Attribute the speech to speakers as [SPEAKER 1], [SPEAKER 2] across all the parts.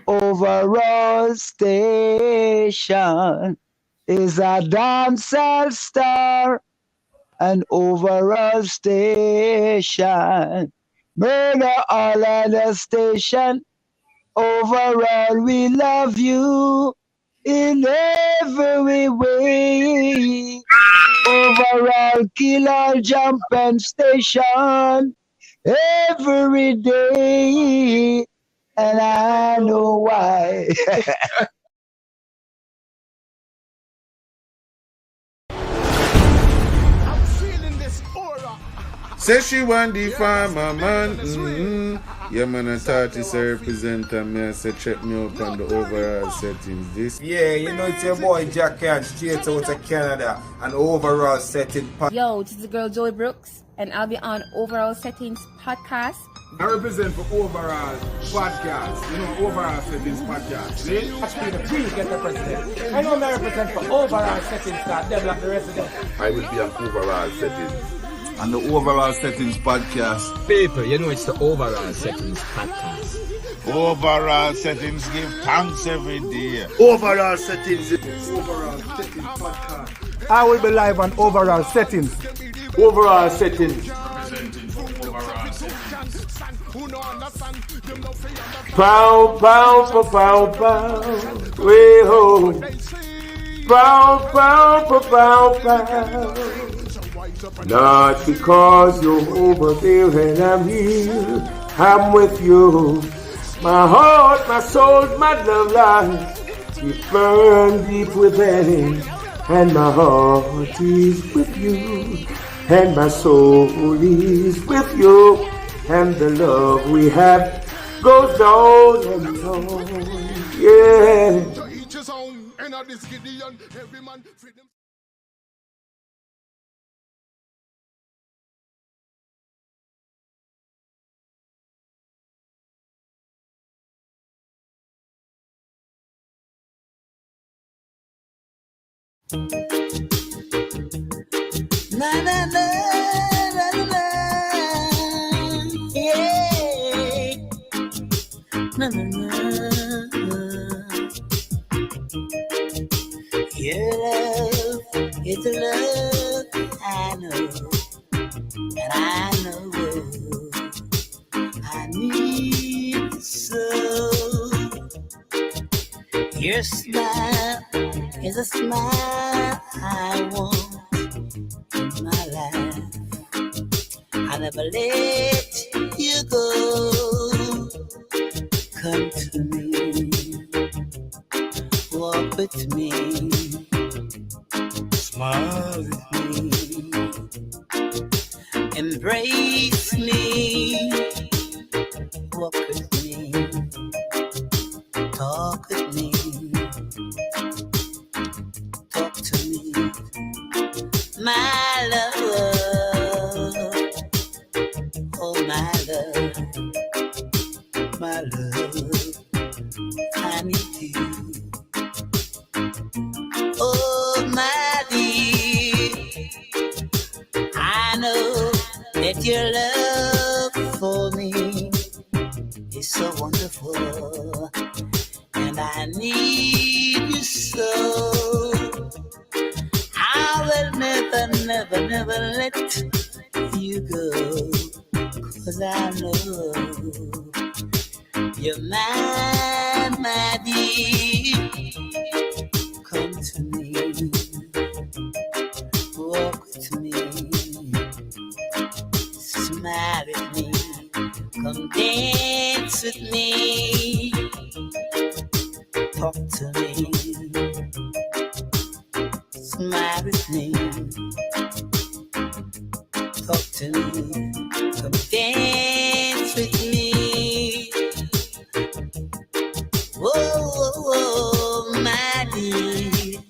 [SPEAKER 1] overall station is a dancehall star, an overall station. Murder all other station. Overall, we love you in every way. Overall, killer jumping station every day. And I know why.
[SPEAKER 2] I'm feeling this aura.
[SPEAKER 3] Say she want the farmer man. Yeah, man, I thought it's a representative. Me, I said check me up on the overall settings. This.
[SPEAKER 4] Yeah, you know it's your boy Jack Can, straight out of Canada, and overall setting.
[SPEAKER 5] Yo, this is the girl Joey Brooks, and I'll be on Overall Settings podcast.
[SPEAKER 6] I represent for Overall Podcast. You know, Overall Settings Podcast. See?
[SPEAKER 7] Watch me the queen get the president. I know I represent for Overall Settings that develop the resident.
[SPEAKER 6] I will be on Overall Settings.
[SPEAKER 8] And the Overall Settings Podcast.
[SPEAKER 9] People, you know it's the Overall Settings Podcast.
[SPEAKER 8] Overall Settings give thanks every day.
[SPEAKER 2] Overall settings. Overall settings podcast.
[SPEAKER 7] I will be live on Overall Settings.
[SPEAKER 6] Overall Settings. Pow, pow, pow, pow, pow. Way ho. Pow, pow, pow, pow, pow. Not because you're over there and I'm here. I'm with you. My heart, my soul, my love life. You burn deep within. And my heart is with you. And my soul is with you. And the love we have goes on and on. Yeah.
[SPEAKER 1] Na na na na na, yeah. Na na na. Your love is the love I know, and I know I need so. Your smile is a smile I want in my life. I'll never let you go. Come to me, walk with me, smile with me, embrace me, walk with me, talk with me, talk to me, my love, oh my love, my love, I need you, oh my dear, I know that your love for me is so wonderful, and I need you so. I will never, never, never let you go, 'cause I know you're mine, my dear. Come to me, walk with me, smile with me, come dance with me, talk to me, smile with me, talk to me, come dance with me. Whoa, whoa, whoa, my dear,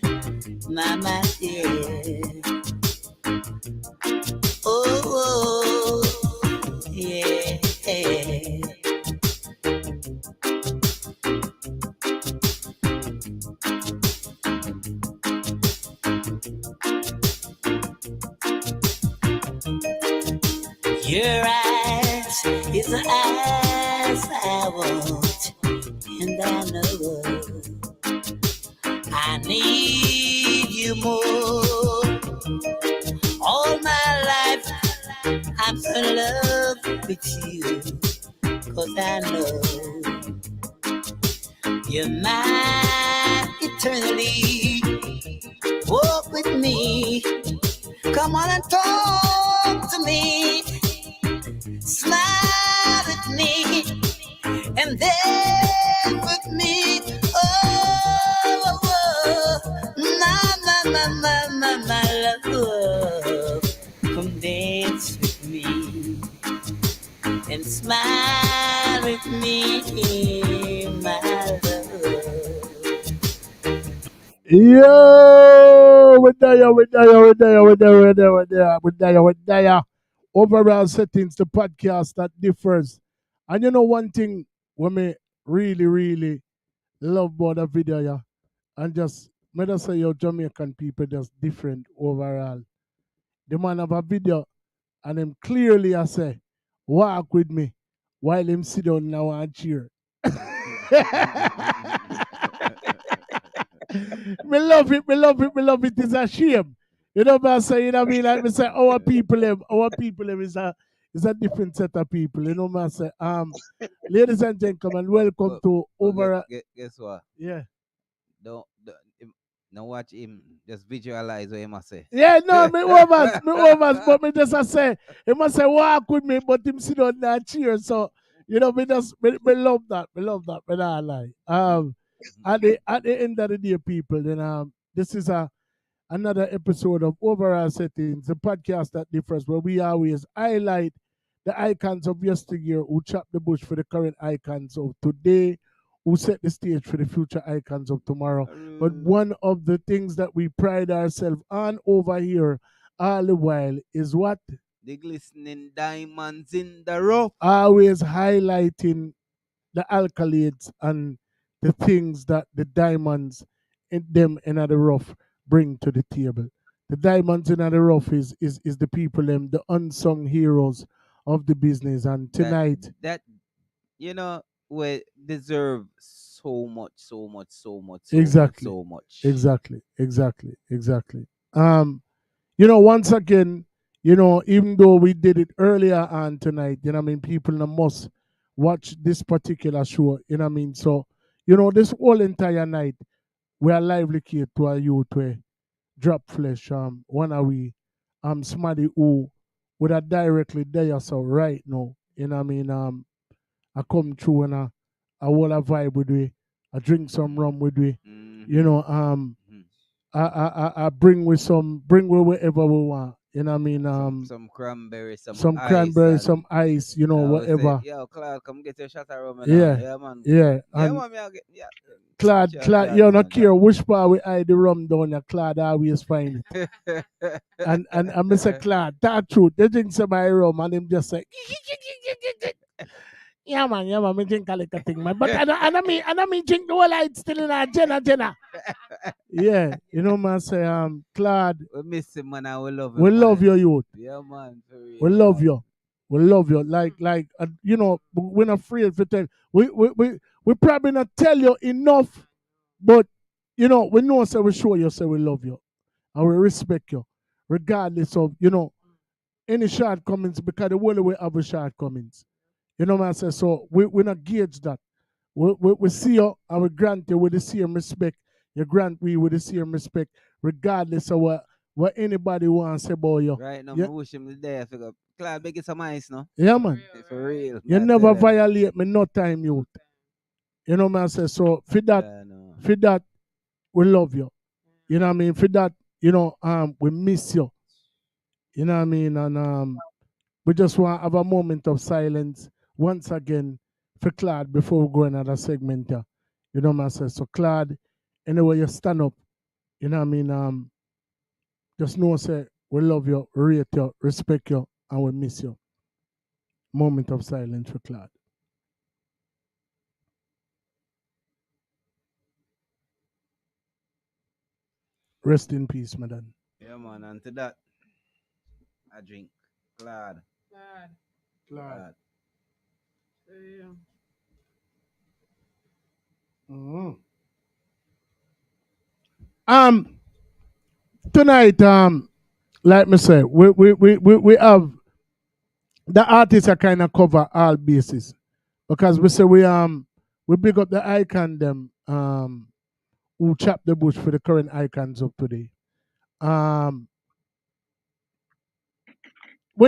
[SPEAKER 1] my dear. Oh, oh, yeah. Your eyes is the eyes I want, and I I know I need you more. All my life I'm so in love with you, 'cause I know you're mine eternally. Walk with me, come on and talk to me, smile with me, and then with me. Oh, my love, come dance with me and smile with me, my love.
[SPEAKER 10] Yo, we're there. Overall settings, the podcast that differs. And you know one thing when me really, really love about the video, yeah, and just, me just say, your Jamaican people just different overall. The man have a video, and him clearly I say, walk with me, while him sit down now and cheer. Me love it. It's a shame. You know what I say? You know what I mean? Like me say, our people is a different set of people. You know what I say? Ladies and gentlemen, welcome to over.
[SPEAKER 11] Guess what?
[SPEAKER 10] Yeah.
[SPEAKER 11] Don't now watch him. Just visualize what he must say.
[SPEAKER 10] Yeah, no, me overs, but me just I say, he must say walk with me, but him sit on that chair. So, you know, me love that. Me love that. Me not lie. At the end of the day, people, then this is another episode of Overall Settings, the podcast that differs, where we always highlight the icons of yesteryear who chop the bush for the current icons of today, who set the stage for the future icons of tomorrow. But one of the things that we pride ourselves on over here all the while is what?
[SPEAKER 11] The glistening diamonds in the rough.
[SPEAKER 10] Always highlighting the accolades and the things that the diamonds in them in the rough bring to the table. The diamonds in the rough is the people, them, the unsung heroes of the business. And tonight,
[SPEAKER 11] that you know, we deserve so much.
[SPEAKER 10] exactly. You know, once again, you know, even though we did it earlier on tonight, you know what I mean, people must watch this particular show, you know what I mean? So, you know, this whole entire night, we are lively kid to our youth where drop flesh, one of we somebody who would have directly there so right now, you know what I mean? I come through and I will a vibe with we, I drink some rum with we, you know, I bring with wherever we want. You know what I mean?
[SPEAKER 11] Some cranberry,
[SPEAKER 10] some cranberry, some ice, you know, whatever.
[SPEAKER 11] Say, yo, Claude, come get your shot of rum.
[SPEAKER 10] Yeah,
[SPEAKER 11] Man.
[SPEAKER 10] Yeah.
[SPEAKER 11] Yeah, man, I'll get, yeah.
[SPEAKER 10] Claude, you not care which part we hide the rum down there, Claude always find it. and Mr. Claude, that truth, they drink some my rum and him just say, yeah man, me drink a little thing, man. But I mean drink the whole light still in a Jenna. Yeah, you know, man, say, Claude.
[SPEAKER 11] We miss him, man, and we love him.
[SPEAKER 10] We love your youth.
[SPEAKER 11] Yeah, man, for real.
[SPEAKER 10] We love you. We love you. Like, you know, we're not afraid to tell. We probably not tell you enough, but, you know, we know, say we show you, say we love you. And we respect you, regardless of, you know, any shortcomings, because the world we have shortcomings. You know what I say? So we not gauge that. We see you and we grant you with the same respect. You grant we with the same respect, regardless of what anybody wants to say about you.
[SPEAKER 11] Right now,
[SPEAKER 10] yeah.
[SPEAKER 11] I wish him the day. I figure, Claude, make it some ice, no?
[SPEAKER 10] Yeah, man.
[SPEAKER 11] For real.
[SPEAKER 10] You never violate me no time, youth. You know what I say? So for that, we love you. You know what I mean? For that, you know, we miss you. You know what I mean? And we just want to have a moment of silence once again for Claude before we go another segment here. You know what I say? So Claude, anyway, you stand up. You know what I mean? Just know, say, we love you, rate you, respect you, and we miss you. Moment of silence for Claude. Rest in peace, madam.
[SPEAKER 11] Yeah, man, and to that, I drink Claude.
[SPEAKER 10] Claude. Um, tonight, like me say, we have the artists are kind of cover all bases because we say we big up the icon them who chop the bush for the current icons of today. When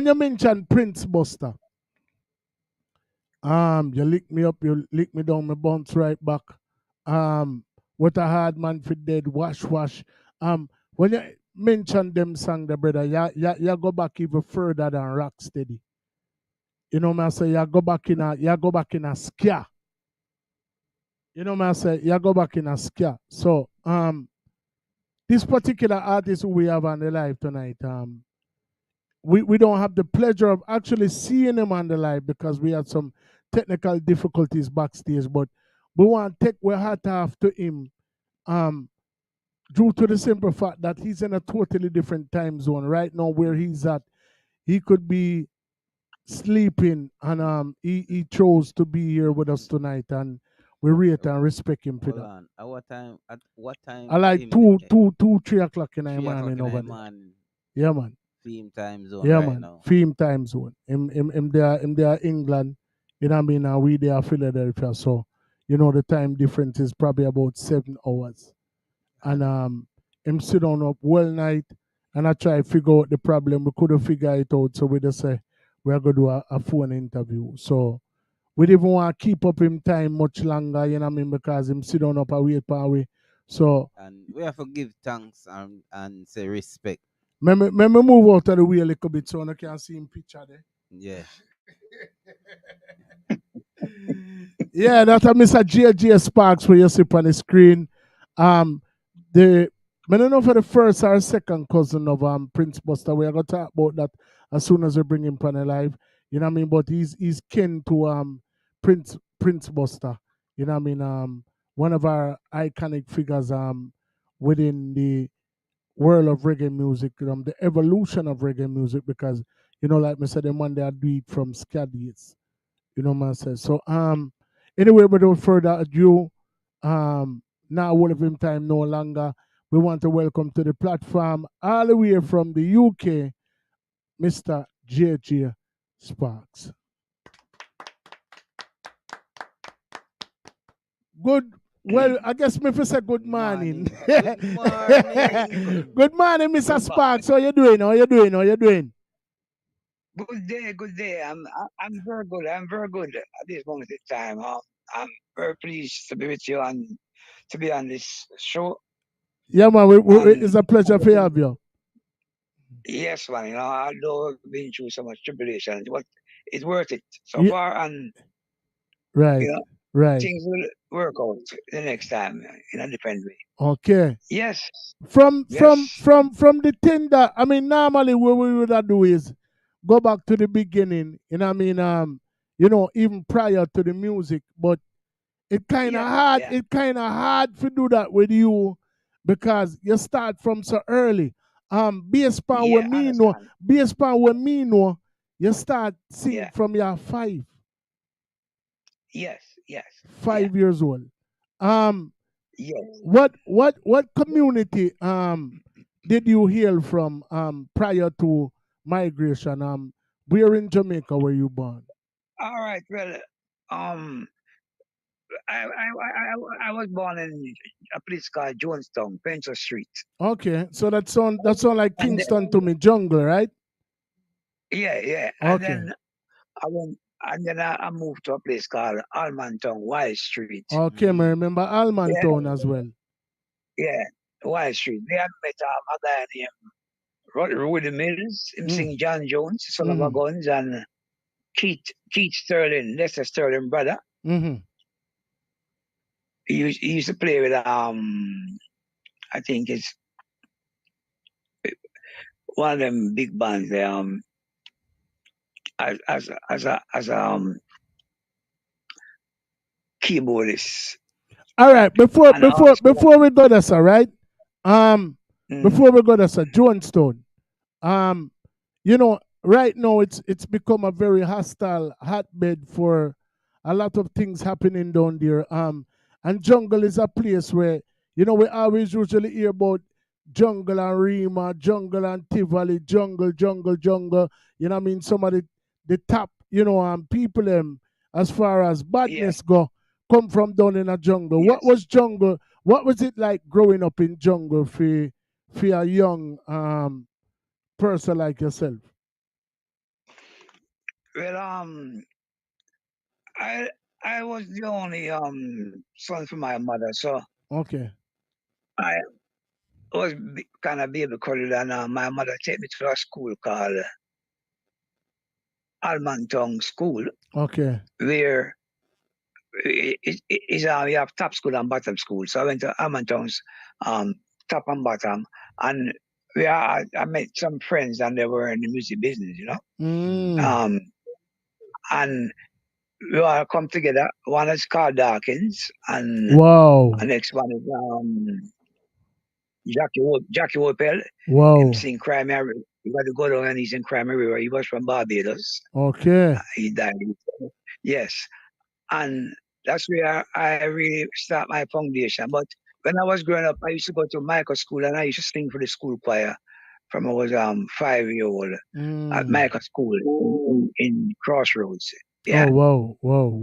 [SPEAKER 10] you mention Prince Buster, you lick me up, you lick me down, me bounce right back. What a hard man for dead, wash wash. When you mention them song, the brother, ya go back even further than rock steady. You know me I say ya go back in a scare. You know me I say ya go back in a scare. So this particular artist who we have on the live tonight, we don't have the pleasure of actually seeing him on the live because we had some technical difficulties backstage, but we want to take our hat off to him due to the simple fact that he's in a totally different time zone right now where he's at. He could be sleeping and he chose to be here with us tonight and we rate and respect him for
[SPEAKER 11] Hold
[SPEAKER 10] that.
[SPEAKER 11] on. At what time
[SPEAKER 10] I like
[SPEAKER 11] him
[SPEAKER 10] 3 o'clock in the
[SPEAKER 11] 3 o'clock
[SPEAKER 10] morning
[SPEAKER 11] in
[SPEAKER 10] over
[SPEAKER 11] the
[SPEAKER 10] there.
[SPEAKER 11] morning
[SPEAKER 10] Yeah, man.
[SPEAKER 11] theme time zone
[SPEAKER 10] Yeah,
[SPEAKER 11] right
[SPEAKER 10] man.
[SPEAKER 11] now.
[SPEAKER 10] Theme time zone. Him there England. You know what I mean? And we there Philadelphia. So, you know, the time difference is probably about 7 hours. And him sit down up well night and I try to figure out the problem. We couldn't figure it out. So we just say we're gonna do a phone interview. So we didn't want to keep up him time much longer, you know what I mean, because him sit down up and wait for we. So
[SPEAKER 11] And we have to give thanks and say respect.
[SPEAKER 10] me move out of the way a little bit so I can see him picture there.
[SPEAKER 11] Yeah.
[SPEAKER 10] Yeah, that's a Mr. J.J. Sparks where you see on the screen. The I don't know for the first or second cousin of Prince Buster. We are gonna talk about that as soon as we bring him on the live. You know what I mean? But he's kin to Prince Buster. You know what I mean? One of our iconic figures within the world of reggae music, the evolution of reggae music, because you know, like I said, the one they do it from Scadies. You know what I'm saying? So anyway, without further ado, now all of him time no longer. We want to welcome to the platform all the way from the UK, Mr. J.J. Sparks. Well, I guess me for say good morning.
[SPEAKER 11] Good morning.
[SPEAKER 10] Good morning, Mr. Sparks. How you doing? How you doing? How you doing?
[SPEAKER 12] Good day, good day. I'm very good. I'm very good at this moment in time. I'm very pleased to be with you and to be on this show.
[SPEAKER 10] Yeah, man. It's a pleasure for you have you.
[SPEAKER 12] Yes, man. You know, although I've been through so much tribulation, but it's worth it so
[SPEAKER 10] Yeah.
[SPEAKER 12] far, and
[SPEAKER 10] Right. Right.
[SPEAKER 12] things will work out the next time in a different way.
[SPEAKER 10] Okay.
[SPEAKER 12] Yes.
[SPEAKER 10] From the thing that I mean, normally what we would do is go back to the beginning. You know what I mean? You know, even prior to the music, but it kind of hard.
[SPEAKER 12] yeah.
[SPEAKER 10] It kind of hard to do that with you because you start from so early. Based upon what me know, you start sing from your 5.
[SPEAKER 12] Yes.
[SPEAKER 10] 5 years old.
[SPEAKER 12] Yes.
[SPEAKER 10] What community did you hail from prior to migration? Where in Jamaica were you born?
[SPEAKER 12] All right. Well, I was born in a place called Jonestown, Pencil Street.
[SPEAKER 10] Okay, so that sound like Kingston to me, jungle, right?
[SPEAKER 12] Yeah. And then I went, and then I moved to a place called Almantown, Wild Street.
[SPEAKER 10] Okay, I remember Almantown as well.
[SPEAKER 12] Yeah, Wild Street. They had met a guy named Rudy Mills, him sing John Jones, Son of a Guns, and Keith Sterling, Lester Sterling brother. He used to play with I think it's one of them big bands as a keyboardist.
[SPEAKER 10] All right, before we go there, sir, right? Before we go there, sir, Jonestown. You know, right now it's become a very hostile hotbed for a lot of things happening down there. And jungle is a place where, you know, we always usually hear about jungle and Rima, jungle and Tivoli, jungle. You know what I mean? Some of the top, you know, people as far as badness go, come from down in a jungle.
[SPEAKER 12] Yes.
[SPEAKER 10] What was jungle? What was it like growing up in jungle for a young person like yourself?
[SPEAKER 12] Well, I I was the only son for my mother, so
[SPEAKER 10] Okay.
[SPEAKER 12] I was kind of baby colored, and my mother take me to a school called Almonton School,
[SPEAKER 10] Okay.
[SPEAKER 12] where we have top school and bottom school. So I went to Almonton's top and bottom, and I met some friends, and they were in the music business, you know. And we all come together. One is called Dawkins, and
[SPEAKER 10] Wow.
[SPEAKER 12] the next one is Jackie Opel.
[SPEAKER 10] Wow.
[SPEAKER 12] Him sing Crime River. You got to go down and he's in Crime River. He was from Barbados.
[SPEAKER 10] Okay.
[SPEAKER 12] He died. Yes. And that's where I really start my foundation. But when I was growing up, I used to go to Michael School and I used to sing for the school choir from I was 5-year-old at Michael School in Crossroads. Yeah.
[SPEAKER 10] Oh wow.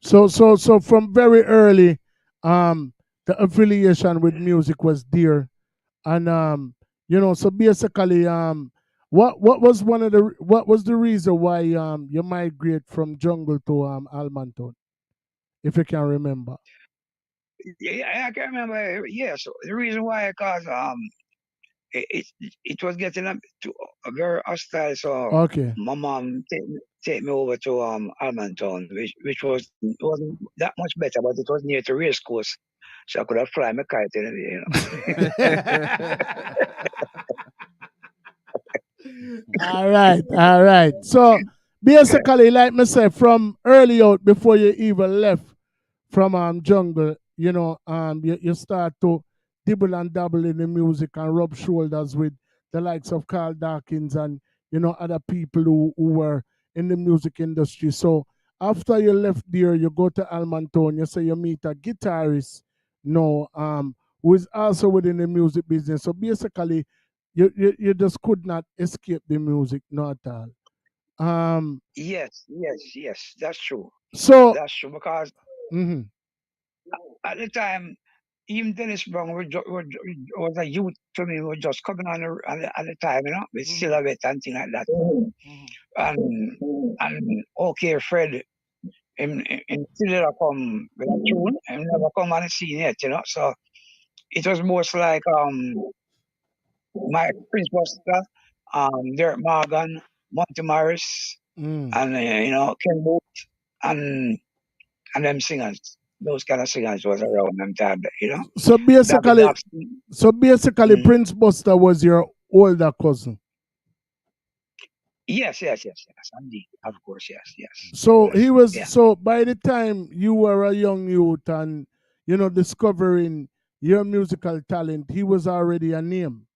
[SPEAKER 10] So from very early, the affiliation with music was there, and you know, so basically, what was the reason why you migrate from jungle to Almonton, if you can remember?
[SPEAKER 12] Yeah, I can remember. Yes, the reason why, because it was getting up to a very hostile. So
[SPEAKER 10] Okay.
[SPEAKER 12] my mom take me over to Almonton, which wasn't that much better, but it was near to race course, so I could have fly my kite in it, you know.
[SPEAKER 10] All right. So basically, like me say, from early out before you even left from jungle, you know, you start to dibble and dabble in the music and rub shoulders with the likes of Carl Dawkins and, you know, other people who were in the music industry. So after you left there, you go to Almonton, you say you meet a guitarist, no, who is also within the music business. So basically, you just could not escape the music, not at all.
[SPEAKER 12] Yes, that's true.
[SPEAKER 10] So
[SPEAKER 12] That's true because at the time, even Dennis Brown was a youth to me, was just coming on at the time, you know, with Silhouette and things like that. And okay, Fred, him still never come with a tune, him never come on the scene yet, you know. So it was most like my Prince Buster, Derek Morgan, Monty Morris, and you know, Ken Booth, and them singers. Those kind of singers was around them time, you know.
[SPEAKER 10] So basically, Prince Buster was your older cousin.
[SPEAKER 12] Yes, indeed, of course, yes.
[SPEAKER 10] So he was. Yeah. So by the time you were a young youth and, you know, discovering your musical talent, he was already a name.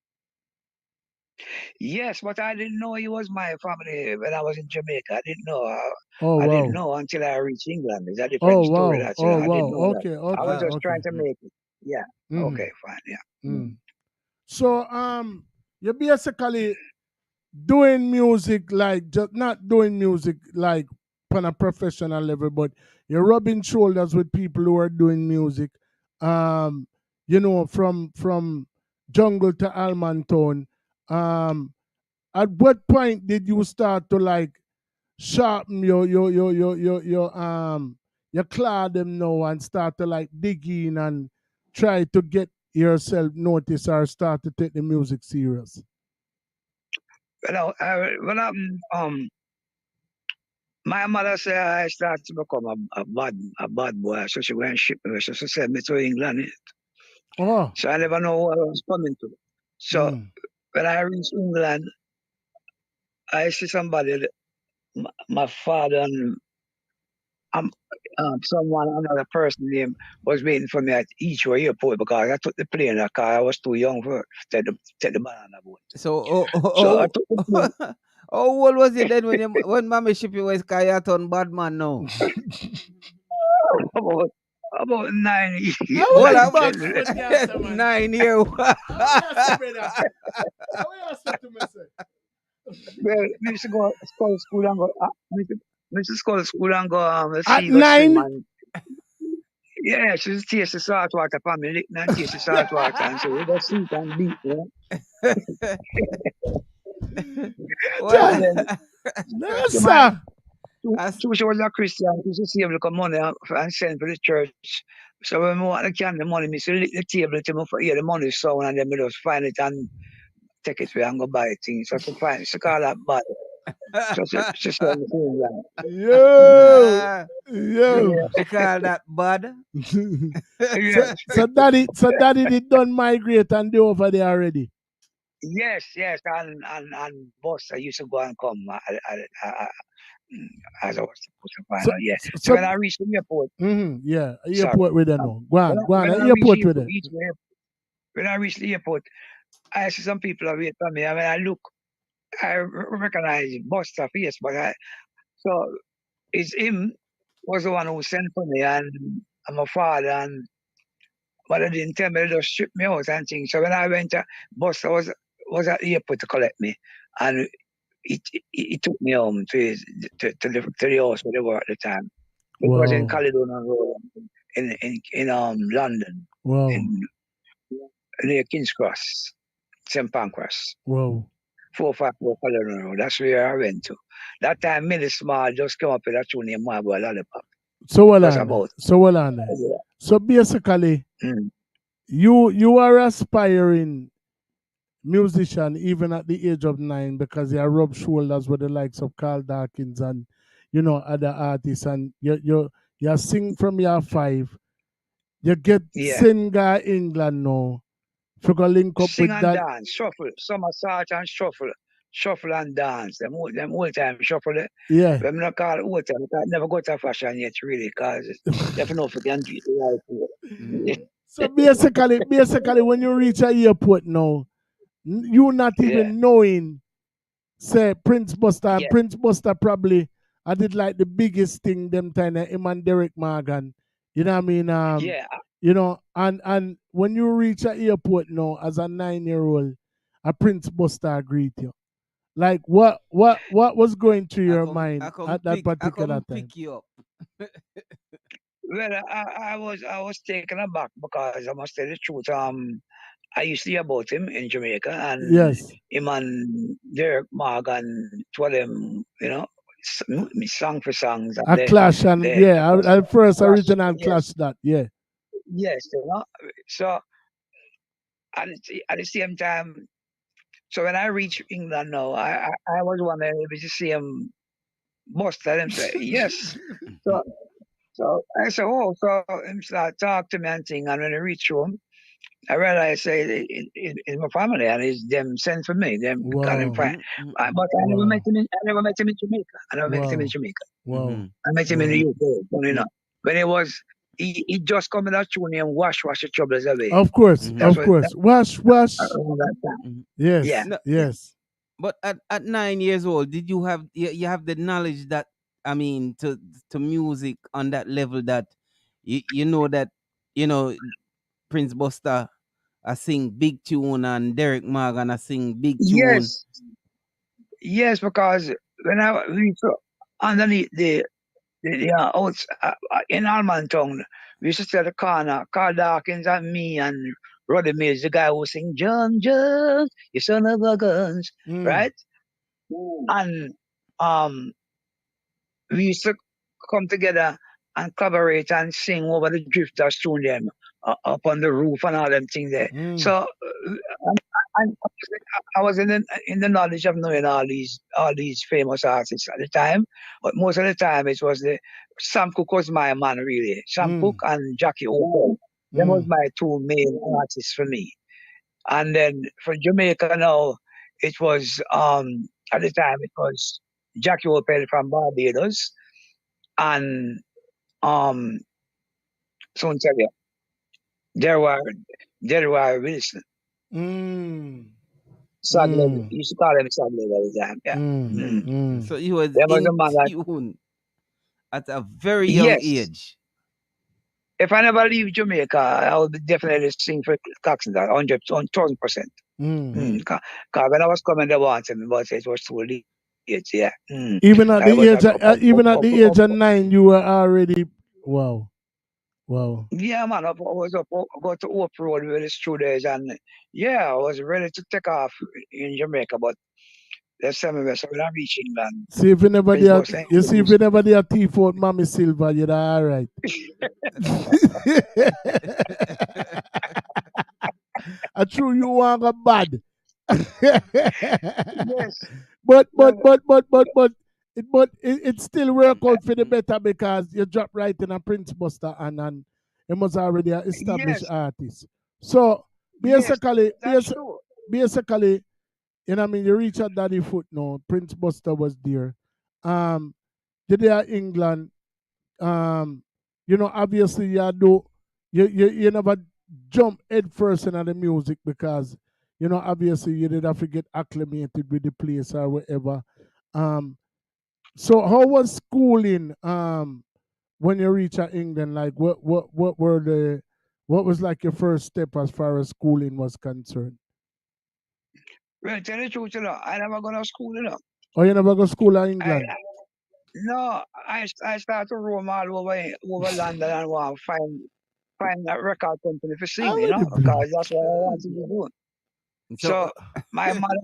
[SPEAKER 12] Yes, but I didn't know he was my family when I was in Jamaica. I didn't know.
[SPEAKER 10] I
[SPEAKER 12] didn't know until I reached England. It's a different story. That, you know, I didn't know
[SPEAKER 10] Okay.
[SPEAKER 12] that. I was just trying to make it. Yeah. Okay. Fine. Yeah.
[SPEAKER 10] So you're basically doing music, like just not doing music like on a professional level, but you're rubbing shoulders with people who are doing music. You know, from jungle to Almonton. At what point did you start to like sharpen your claw them now and start to like dig in and try to get yourself noticed or start to take the music serious?
[SPEAKER 12] Well, my mother said I started to become a bad boy, so she went and ship me. So she sent me to England.
[SPEAKER 10] Oh.
[SPEAKER 12] So I never know what I was coming to. So when I reached England, I see somebody, my father and someone, another person name was waiting for me at Heathrow Airport because I took the plane because I was too young for take the banana boat.
[SPEAKER 11] So,
[SPEAKER 12] I took the plane.
[SPEAKER 11] How old was you then when mommy ship you was Kayaton bad man now?
[SPEAKER 12] about 9 years.
[SPEAKER 11] Hold
[SPEAKER 10] How
[SPEAKER 11] on,
[SPEAKER 10] back foot cancer, man?
[SPEAKER 11] 9 year.
[SPEAKER 10] How you say, brother? How you say to me, say?
[SPEAKER 12] Well, we used to go to school and go. We used to go to school and go
[SPEAKER 10] At
[SPEAKER 12] see go swim
[SPEAKER 10] 9?
[SPEAKER 12] and yeah, she just taste the salt water for me, lick and taste the salt water and say, we go sweet and deep, you know. And
[SPEAKER 10] Jah,
[SPEAKER 12] then
[SPEAKER 10] no,
[SPEAKER 12] she might
[SPEAKER 10] sir.
[SPEAKER 12] she was a Christian, she used to save like money and send for the church. So when we want to can the money, me say lick the table to me for hear the money sound and then me just find it and take it away and go buy things. So she find she call that bad. So she said the same like
[SPEAKER 10] Yo, yo.
[SPEAKER 11] She call that bad.
[SPEAKER 10] So daddy did done migrate and they over there already.
[SPEAKER 12] Yes, and boss, I used to go and come as I was supposed to find
[SPEAKER 10] So,
[SPEAKER 12] out. Yeah. So
[SPEAKER 10] so
[SPEAKER 12] when I reached the airport,
[SPEAKER 10] yeah,
[SPEAKER 12] sorry,
[SPEAKER 10] airport with them now. Go on,
[SPEAKER 12] when I reached
[SPEAKER 10] airport with them.
[SPEAKER 12] when I reached the airport, I see some people are waiting for me. And when I look, I recognize Buster face, so it's him was the one who sent for me and my father and but they didn't tell me, they just stripped me out and things. So when I went Buster was at the airport to collect me and he took me home to the house where they were at the time. It was in
[SPEAKER 10] Wow.
[SPEAKER 12] Caledonian Road in London,
[SPEAKER 10] Wow.
[SPEAKER 12] near King's Cross, St. Pancras.
[SPEAKER 10] Wow.
[SPEAKER 12] 454 Caledonian Road. That's where I went to. That time, Millie Small just came up with a tune named My Boy Lollipop.
[SPEAKER 10] So well
[SPEAKER 12] Just
[SPEAKER 10] on
[SPEAKER 12] about.
[SPEAKER 10] So well on there.
[SPEAKER 12] Yeah.
[SPEAKER 10] So basically, you are aspiring musician even at the age of 9 because you rub shoulders with the likes of Carl Dawkins and other artists and you sing from your 5. You get singer England now. If you go link up
[SPEAKER 12] Sing
[SPEAKER 10] with
[SPEAKER 12] and
[SPEAKER 10] that.
[SPEAKER 12] dance, shuffle, somersault and shuffle and dance. Them whole time shuffle it.
[SPEAKER 10] Yeah.
[SPEAKER 12] But I'm not call it whole time because I never got to fashion yet really because if you know if you can do it right.
[SPEAKER 10] So basically when you reach a airport now, you not even knowing, say Prince Buster. And Prince Buster probably I did like the biggest thing them time him and Derek Morgan. You know what I mean? And when you reach a airport now as a 9-year-old, a Prince Buster greet you. Like what was going through your mind at that particular time?
[SPEAKER 11] Pick you up.
[SPEAKER 12] Well, I was taken aback because I must tell the truth. I used to hear about him in Jamaica, and him and Derek Morgan, two of them, song for songs.
[SPEAKER 10] A clash and I first original clash that, yeah.
[SPEAKER 12] Yes, so at the same time, so when I reached England now, I was wondering if to see him bust them say yes. So I said, oh, so him start talk to me and thing, and when I reach home, I realized say it's my family and it's them sent for me. Them got him fine. But I never met him in Jamaica. I never met him in Jamaica.
[SPEAKER 10] Wow.
[SPEAKER 12] I met him in the UK. When he just come in that tune and wash the troubles away.
[SPEAKER 10] Of course. Wash. Yes.
[SPEAKER 12] Yeah.
[SPEAKER 10] Yes.
[SPEAKER 11] But at 9 years old, did you have the knowledge that to music on that level that you know that Prince Buster I sing big tune and Derek Morgan I sing big tune?
[SPEAKER 12] Yes, because when I reached underneath the in Almontown, we used to stay at the corner, Carl Dawkins and me and Roddy Mills, the guy who sing John, you son of a guns, right? And we used to come together and collaborate and sing over the drifters tune them up on the roof and all them things there. So I was in the knowledge of knowing all these famous artists at the time, but most of the time it was Sam Cooke was my man really. Sam Cooke and Jackie Opel. Them was my two main artists for me. And then for Jamaica now, it was at the time it was Jackie Opel from Barbados and soon tell you Delroy Wilson. You used to call him Sadler all the time. Yeah.
[SPEAKER 11] So he was
[SPEAKER 12] There was
[SPEAKER 11] in
[SPEAKER 12] a man
[SPEAKER 11] tune at a very young age.
[SPEAKER 12] if I never leave Jamaica, I would definitely sing for Coxsone, 1,000%. Because when I was coming, they wanted me, but it was too late. Yeah.
[SPEAKER 10] Even at
[SPEAKER 12] I
[SPEAKER 10] the
[SPEAKER 12] was
[SPEAKER 10] age, even at the age of 9, you were already wow.
[SPEAKER 12] Yeah, man. I was up, go to Oak Road with the students, and yeah, I was ready to take off in Jamaica, but they sent me so when I reach England,
[SPEAKER 10] See if you never
[SPEAKER 12] Prince
[SPEAKER 10] did,
[SPEAKER 12] Boss ain't
[SPEAKER 10] you see if
[SPEAKER 12] introduced
[SPEAKER 10] you never did a thief out Mommy Silver, you'd all right. I true you want go bad.
[SPEAKER 12] Yes.
[SPEAKER 10] but it still work out for the better because you drop right in a Prince Buster and it must already an established
[SPEAKER 12] Yes.
[SPEAKER 10] artist. So
[SPEAKER 12] Yes.
[SPEAKER 10] basically,
[SPEAKER 12] That's true.
[SPEAKER 10] basically, you know what I mean, you reach at Daddy Foot now, Prince Buster was there. The day at England, you know, obviously you never jump head first into the music because, you know, obviously you did have to get acclimated with the place or whatever. So how was schooling when you reach at England? Like what was like your first step as far as schooling was concerned?
[SPEAKER 12] Well, tell the truth, I never go to school,
[SPEAKER 10] Oh, you never go to school in
[SPEAKER 12] I,
[SPEAKER 10] England?
[SPEAKER 12] no, I start to roam all over London and want to find a record company for sing,
[SPEAKER 10] How would the blood?
[SPEAKER 12] because that's what I wanted to do. So my mother,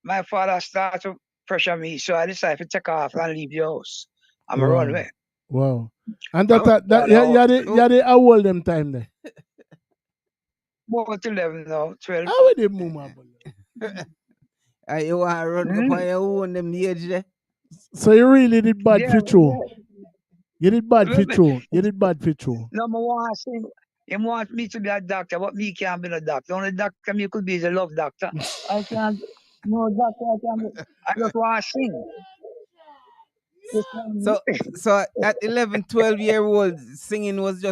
[SPEAKER 12] my father started to pressure me, so I decided to take off and leave the house. I'm a runaway.
[SPEAKER 10] Wow. And
[SPEAKER 12] I was
[SPEAKER 10] you had the how old them time there?
[SPEAKER 12] about 11 now, 12.
[SPEAKER 10] How would they move my
[SPEAKER 11] You want to run up on your own them age there?
[SPEAKER 10] So you really did bad
[SPEAKER 12] Yeah,
[SPEAKER 10] for true. You did bad for
[SPEAKER 12] yeah.
[SPEAKER 10] true. You did bad for true.
[SPEAKER 12] No, I want to sing. He want me to be a doctor, but me can't be a doctor. The only doctor me could be is a love doctor. I can't. No doctor, I can't be. I just want to sing.
[SPEAKER 11] So at 11, 12-year-old, singing was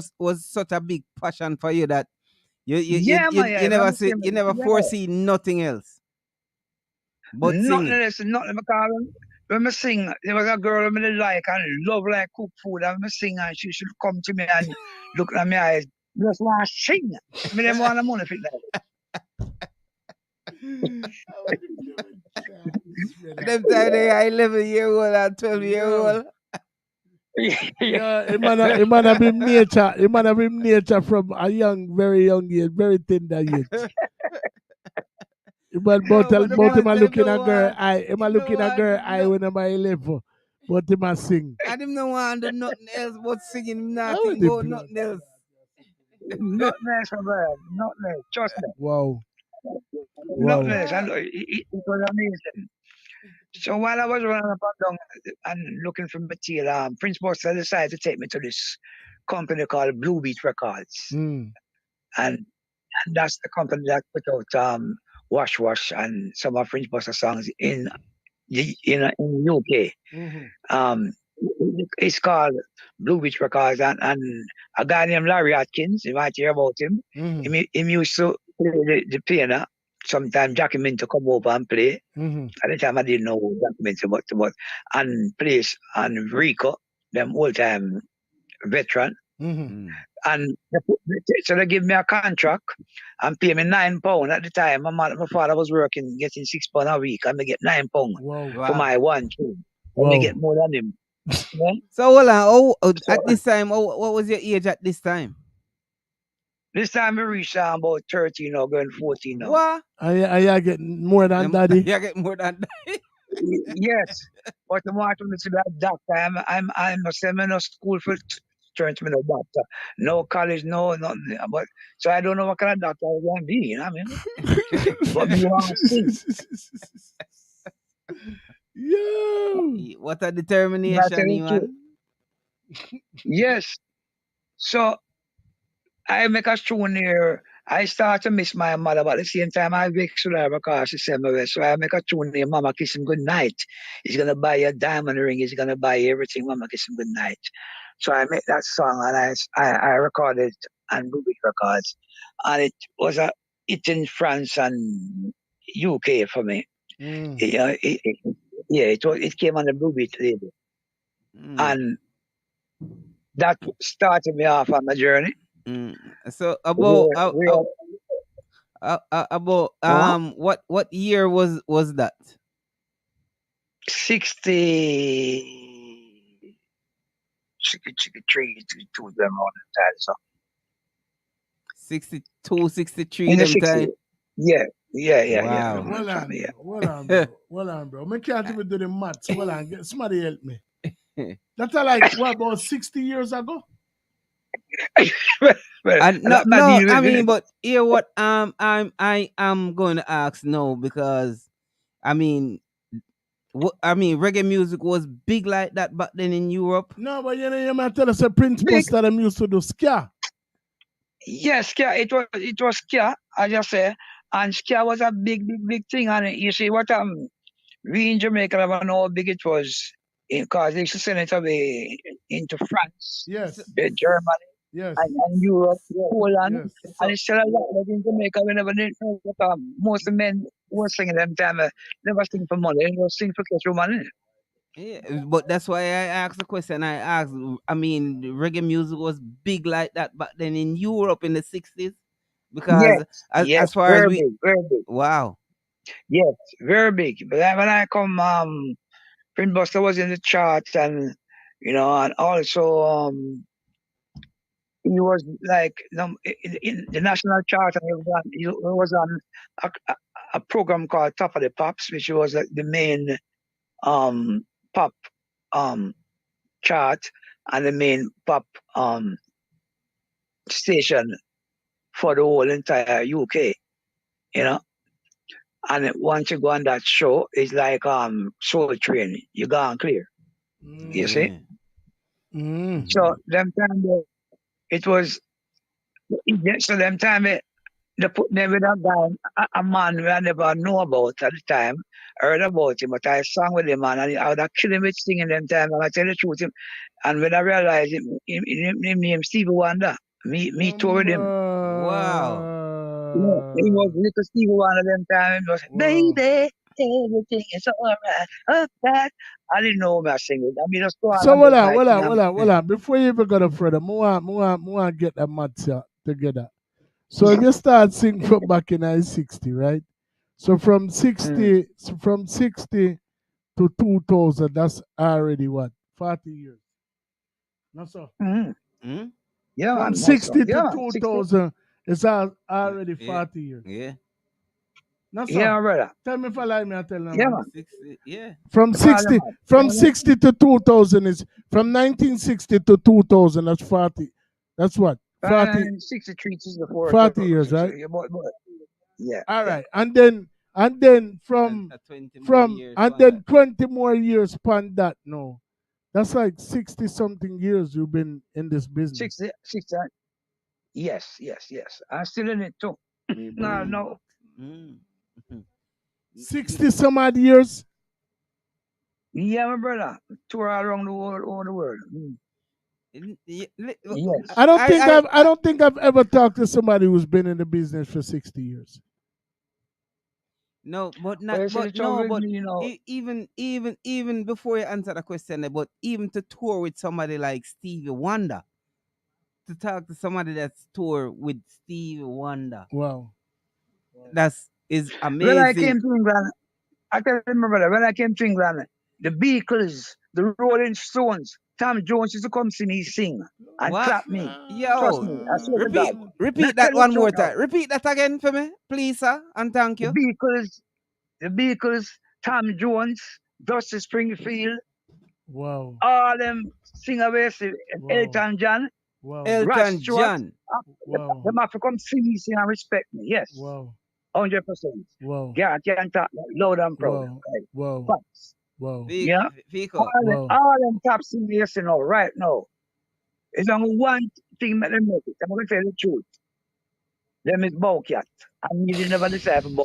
[SPEAKER 11] such a big passion for you that
[SPEAKER 12] Yeah, man. Yeah,
[SPEAKER 11] you never foresee nothing else but
[SPEAKER 12] nothing
[SPEAKER 11] singing.
[SPEAKER 12] else, nothing because when I sing, there was a girl I really like and love like cook food. And when I sing, and she should come to me and look at my eyes. Just want to sing. Me them want the money for that.
[SPEAKER 11] Them time they are 11-year-old and 12-year-old.
[SPEAKER 10] Yeah, it might have been nature. It might have been nature from a very young age, very tender age. But him a looking a girl eye. Him a looking a girl eye when I'm 11. But him a sing.
[SPEAKER 11] And him no want to do nothing else but singing. Nothing
[SPEAKER 10] the
[SPEAKER 11] about nothing else.
[SPEAKER 12] Nothing else, my brother. Nothing else. Trust me.
[SPEAKER 10] Wow.
[SPEAKER 12] Nothing else. And it was amazing. So while I was running up and down and looking for material, Prince Buster decided to take me to this company called Blue Beat Records. And that's the company that put out Wash Wash and some of Prince Buster songs in UK. It's called Blue Beach Records, and a guy named Larry Atkins, you might hear about him. He used to play the piano. Sometimes Jackie Minto come over and play. At the time I didn't know Jackie Minto, but and plays and Rico, them old time veteran. And so they give me a contract and pay me £9 at the time. My father was working, getting £6 a week, and I get £9 for my one tune. I get more than him. Yeah?
[SPEAKER 11] So hold on. At this time, what was your age at this time?
[SPEAKER 12] This time I reached about 13 now, going 14 now.
[SPEAKER 11] What?
[SPEAKER 10] I get more than daddy.
[SPEAKER 11] You get more than daddy.
[SPEAKER 12] Yes, but the want me to be a doctor. I'm a seminar school for turn to me no doctor, no college, no nothing. But so I don't know what kind of doctor I want to be. You know what I mean? But me want to sing.
[SPEAKER 10] Yeah.
[SPEAKER 11] What a determination, man.
[SPEAKER 12] Yes. So I make a tune here. I start to miss my mother, but at the same time I vex with her because she sent me away. So I make a tune here, Mama Kiss Him Good Night. He's gonna buy you a diamond ring, he's gonna buy you everything, Mama Kiss Him Good Night. So I made that song and I recorded it on Ruby Records. And it was a hit in France and UK for me. It came on the Blue Beat label. And That started me off on my journey.
[SPEAKER 11] So
[SPEAKER 12] Where, where,
[SPEAKER 11] about
[SPEAKER 12] huh?
[SPEAKER 11] what year was that?
[SPEAKER 12] 60, 63 to them on the time. So
[SPEAKER 11] 62, 63
[SPEAKER 12] in the
[SPEAKER 11] them
[SPEAKER 12] 60s.
[SPEAKER 11] time.
[SPEAKER 12] Yeah.
[SPEAKER 11] Wow.
[SPEAKER 10] Well on, bro. Well on, bro. Well on, bro. I can't even do the maths. Well on, get somebody help me. That's like what about 60 years ago?
[SPEAKER 11] No, I mean, but here what I am going to ask no, because I mean, reggae music was big like that back then in Europe.
[SPEAKER 10] No, but you might tell us a Prince Buster them used to do ska.
[SPEAKER 12] Yes, ska. It was ska, I just say, and ska was a big thing. And you see what we in Jamaica never know how big it was, because they used to send it away into France,
[SPEAKER 10] Yes,
[SPEAKER 12] Germany,
[SPEAKER 10] yes,
[SPEAKER 12] and Europe, Poland,
[SPEAKER 10] yes.
[SPEAKER 12] and it's still a lot. But in Jamaica, we never did know what most of the men were singing them time. Never sing for money, they just sing for cash money.
[SPEAKER 11] Yeah, but that's why I asked the question. I asked, I mean, reggae music was big like that back then in Europe in the 60s, because as far as
[SPEAKER 12] very
[SPEAKER 11] we,
[SPEAKER 12] big, very big.
[SPEAKER 11] wow.
[SPEAKER 12] Yes, very big. But then when I come, Prince Buster was in the charts, and and also he was like in the national chart, and he was on a program called Top of the Pops, which was like the main pop um chart and the main pop station for the whole entire UK, you know. And once you go on that show, it's like Soul Train. You gone clear. You see? So them time it was so them time they put me with a guy, a man who I never know about at the time. I heard about him, but I sang with him, man, and I would have killed him with singing them time. And I tell the truth, and when I realized him named Stevie Wonder, me tour with him.
[SPEAKER 11] Wow.
[SPEAKER 12] Yeah, he was little Stevie Wonder them time. He was, baby, everything is alright. Okay. I didn't know me singing. I mean, just go on
[SPEAKER 10] So
[SPEAKER 12] and just
[SPEAKER 10] hold on. Before you even go no further, I want get the maths together. So if you start singing from back in 1960, right? So from 60 to 2000, that's already what? 40 years. No, sir.
[SPEAKER 12] Yeah,
[SPEAKER 10] From
[SPEAKER 12] man,
[SPEAKER 10] 60
[SPEAKER 12] yeah,
[SPEAKER 10] to
[SPEAKER 12] 60.
[SPEAKER 10] 2000, it's already 40 years.
[SPEAKER 11] Yeah.
[SPEAKER 10] No, sir.
[SPEAKER 12] Yeah, brother.
[SPEAKER 10] Tell me if I lie, me I tell them.
[SPEAKER 12] Yeah, man.
[SPEAKER 11] 60, yeah.
[SPEAKER 10] From 60 to 2000 is from 1960 to 2000. That's 40. That's what 40.
[SPEAKER 12] 63 to the 4.
[SPEAKER 10] 40 years, right?
[SPEAKER 12] Yeah.
[SPEAKER 10] All right, and then from 20 more years upon that. No, that's like 60 something years you've been in this business.
[SPEAKER 12] 60. Yes. I'm still in it too. No.
[SPEAKER 10] 60 some odd years.
[SPEAKER 12] Yeah, my brother. Tour all around the world, all the world. Yes.
[SPEAKER 10] I don't think I've ever talked to somebody who's been in the business for 60 years.
[SPEAKER 11] No, but
[SPEAKER 12] Well,
[SPEAKER 11] not.
[SPEAKER 12] see, the
[SPEAKER 11] But
[SPEAKER 12] trouble
[SPEAKER 11] no,
[SPEAKER 12] with
[SPEAKER 11] but
[SPEAKER 12] me,
[SPEAKER 11] even before you answer the question, but even to tour with somebody like Stevie Wonder, to talk to somebody that's tour with Stevie Wonder,
[SPEAKER 10] wow,
[SPEAKER 11] is
[SPEAKER 12] when I
[SPEAKER 11] amazing.
[SPEAKER 12] came to England, I can remember when I came to England, the Beatles, the Rolling Stones, Tom Jones used to come see me sing and
[SPEAKER 11] What?
[SPEAKER 12] clap me. Trust
[SPEAKER 11] Yo,
[SPEAKER 12] me, I swear to God.
[SPEAKER 11] repeat
[SPEAKER 12] Tell
[SPEAKER 11] that
[SPEAKER 12] you the
[SPEAKER 11] one
[SPEAKER 12] truth
[SPEAKER 11] more
[SPEAKER 12] now.
[SPEAKER 11] time. Repeat that again for me, please, sir, and thank you.
[SPEAKER 12] The Beatles, Tom Jones, Dusty Springfield,
[SPEAKER 10] wow,
[SPEAKER 12] all them singers, Elton John,
[SPEAKER 10] wow,
[SPEAKER 12] Rod
[SPEAKER 11] Elton
[SPEAKER 12] Stewart,
[SPEAKER 11] John.
[SPEAKER 10] wow,
[SPEAKER 12] them have to come see me sing and respect me. Yes,
[SPEAKER 10] wow,
[SPEAKER 12] 100%.
[SPEAKER 10] wow,
[SPEAKER 12] Yeah, I can't talk loud and proud.
[SPEAKER 10] wow,
[SPEAKER 12] Right?
[SPEAKER 10] wow,
[SPEAKER 12] Facts.
[SPEAKER 10] wow.
[SPEAKER 12] Yeah.
[SPEAKER 11] Fico.
[SPEAKER 12] All them top singers, right now. It's only one thing that them make it. I'm going to tell you the truth. Them is Bowcat. And you never decide for me.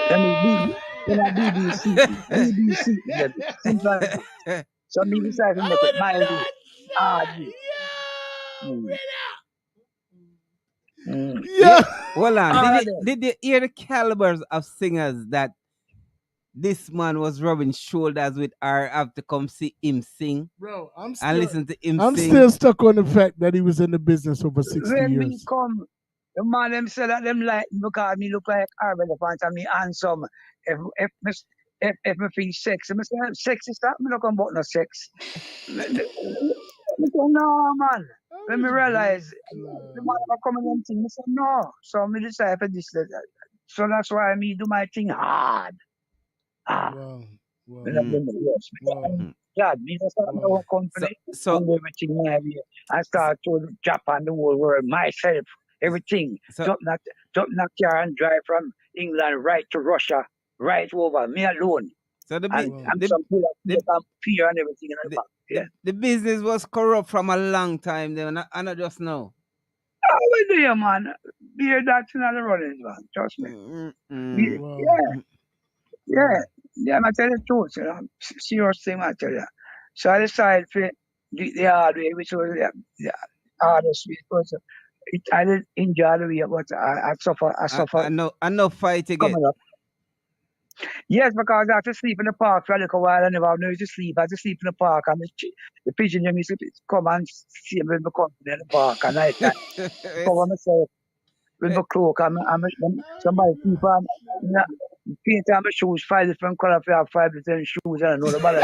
[SPEAKER 12] Them is BBC. BBC. Yeah, simple as that. So me decide to make it my way.
[SPEAKER 10] Yeah.
[SPEAKER 11] Hold on. Did you hear the calibers of singers that this man was rubbing shoulders with her have to come see him sing.
[SPEAKER 10] Bro,
[SPEAKER 11] and listen to him
[SPEAKER 10] I'm
[SPEAKER 11] sing.
[SPEAKER 10] still stuck on the fact that he was in the business over 60
[SPEAKER 12] When me
[SPEAKER 10] years.
[SPEAKER 12] come, the man them say that them like me because me look like Arab elephant and me handsome. If me feel sexy, me say sex is that me not come about no sex. Me say, no man. When me realize the man are coming and thing, me say no. So me decide for this. So that's why me do my thing hard.
[SPEAKER 10] Wow.
[SPEAKER 12] Me not do my worst. God, me just start my own company and everything my way. I start to Japan, the whole world, myself, everything. Jump that car and drive from England right to Russia, right over, me alone.
[SPEAKER 11] So the
[SPEAKER 12] and some people that fear and everything in the back. Yeah.
[SPEAKER 11] The business was corrupt from a long time then, and not just now.
[SPEAKER 12] How we do you, man? Beer that's not the running, man. Trust me. Yeah, I tell you the truth, you know. Serious thing, I tell you. So I decided to do the hard way, which was the hardest way. Because I didn't enjoy the way, but I suffer.
[SPEAKER 11] I know fight again.
[SPEAKER 12] Coming up. Yes, because I have to sleep in the park for a little while. I never have no to sleep. I have to sleep in the park, and the pigeon used to come and see me in the company in the park at night time. Cover myself with my cloak and somebody keep on paint on my shoes, 5 different colors, if you have 5 different shoes, and I know the bother.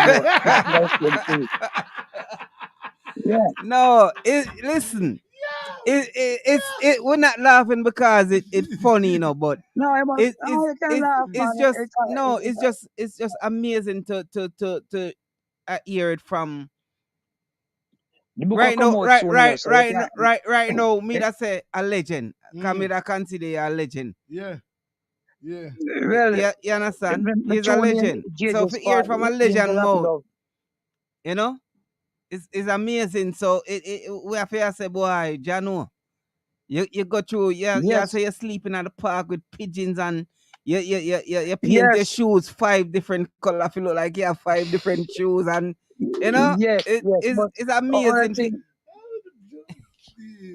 [SPEAKER 12] Yeah.
[SPEAKER 11] No, listen. We're not laughing because it's funny, you know, but
[SPEAKER 12] no,
[SPEAKER 11] it's just amazing to hear it from right now, right now, me that say a legend. Can me that consider a legend.
[SPEAKER 10] Yeah.
[SPEAKER 12] Well,
[SPEAKER 11] you understand? He's a legend. So if you hear it from a legend mouth, you know, it's amazing. So we have to say, boy, Jano, you go through, you say you're sleeping at the park with pigeons and you paint your shoes 5 different colors. I feel like you have 5 different shoes, and you know, it's amazing.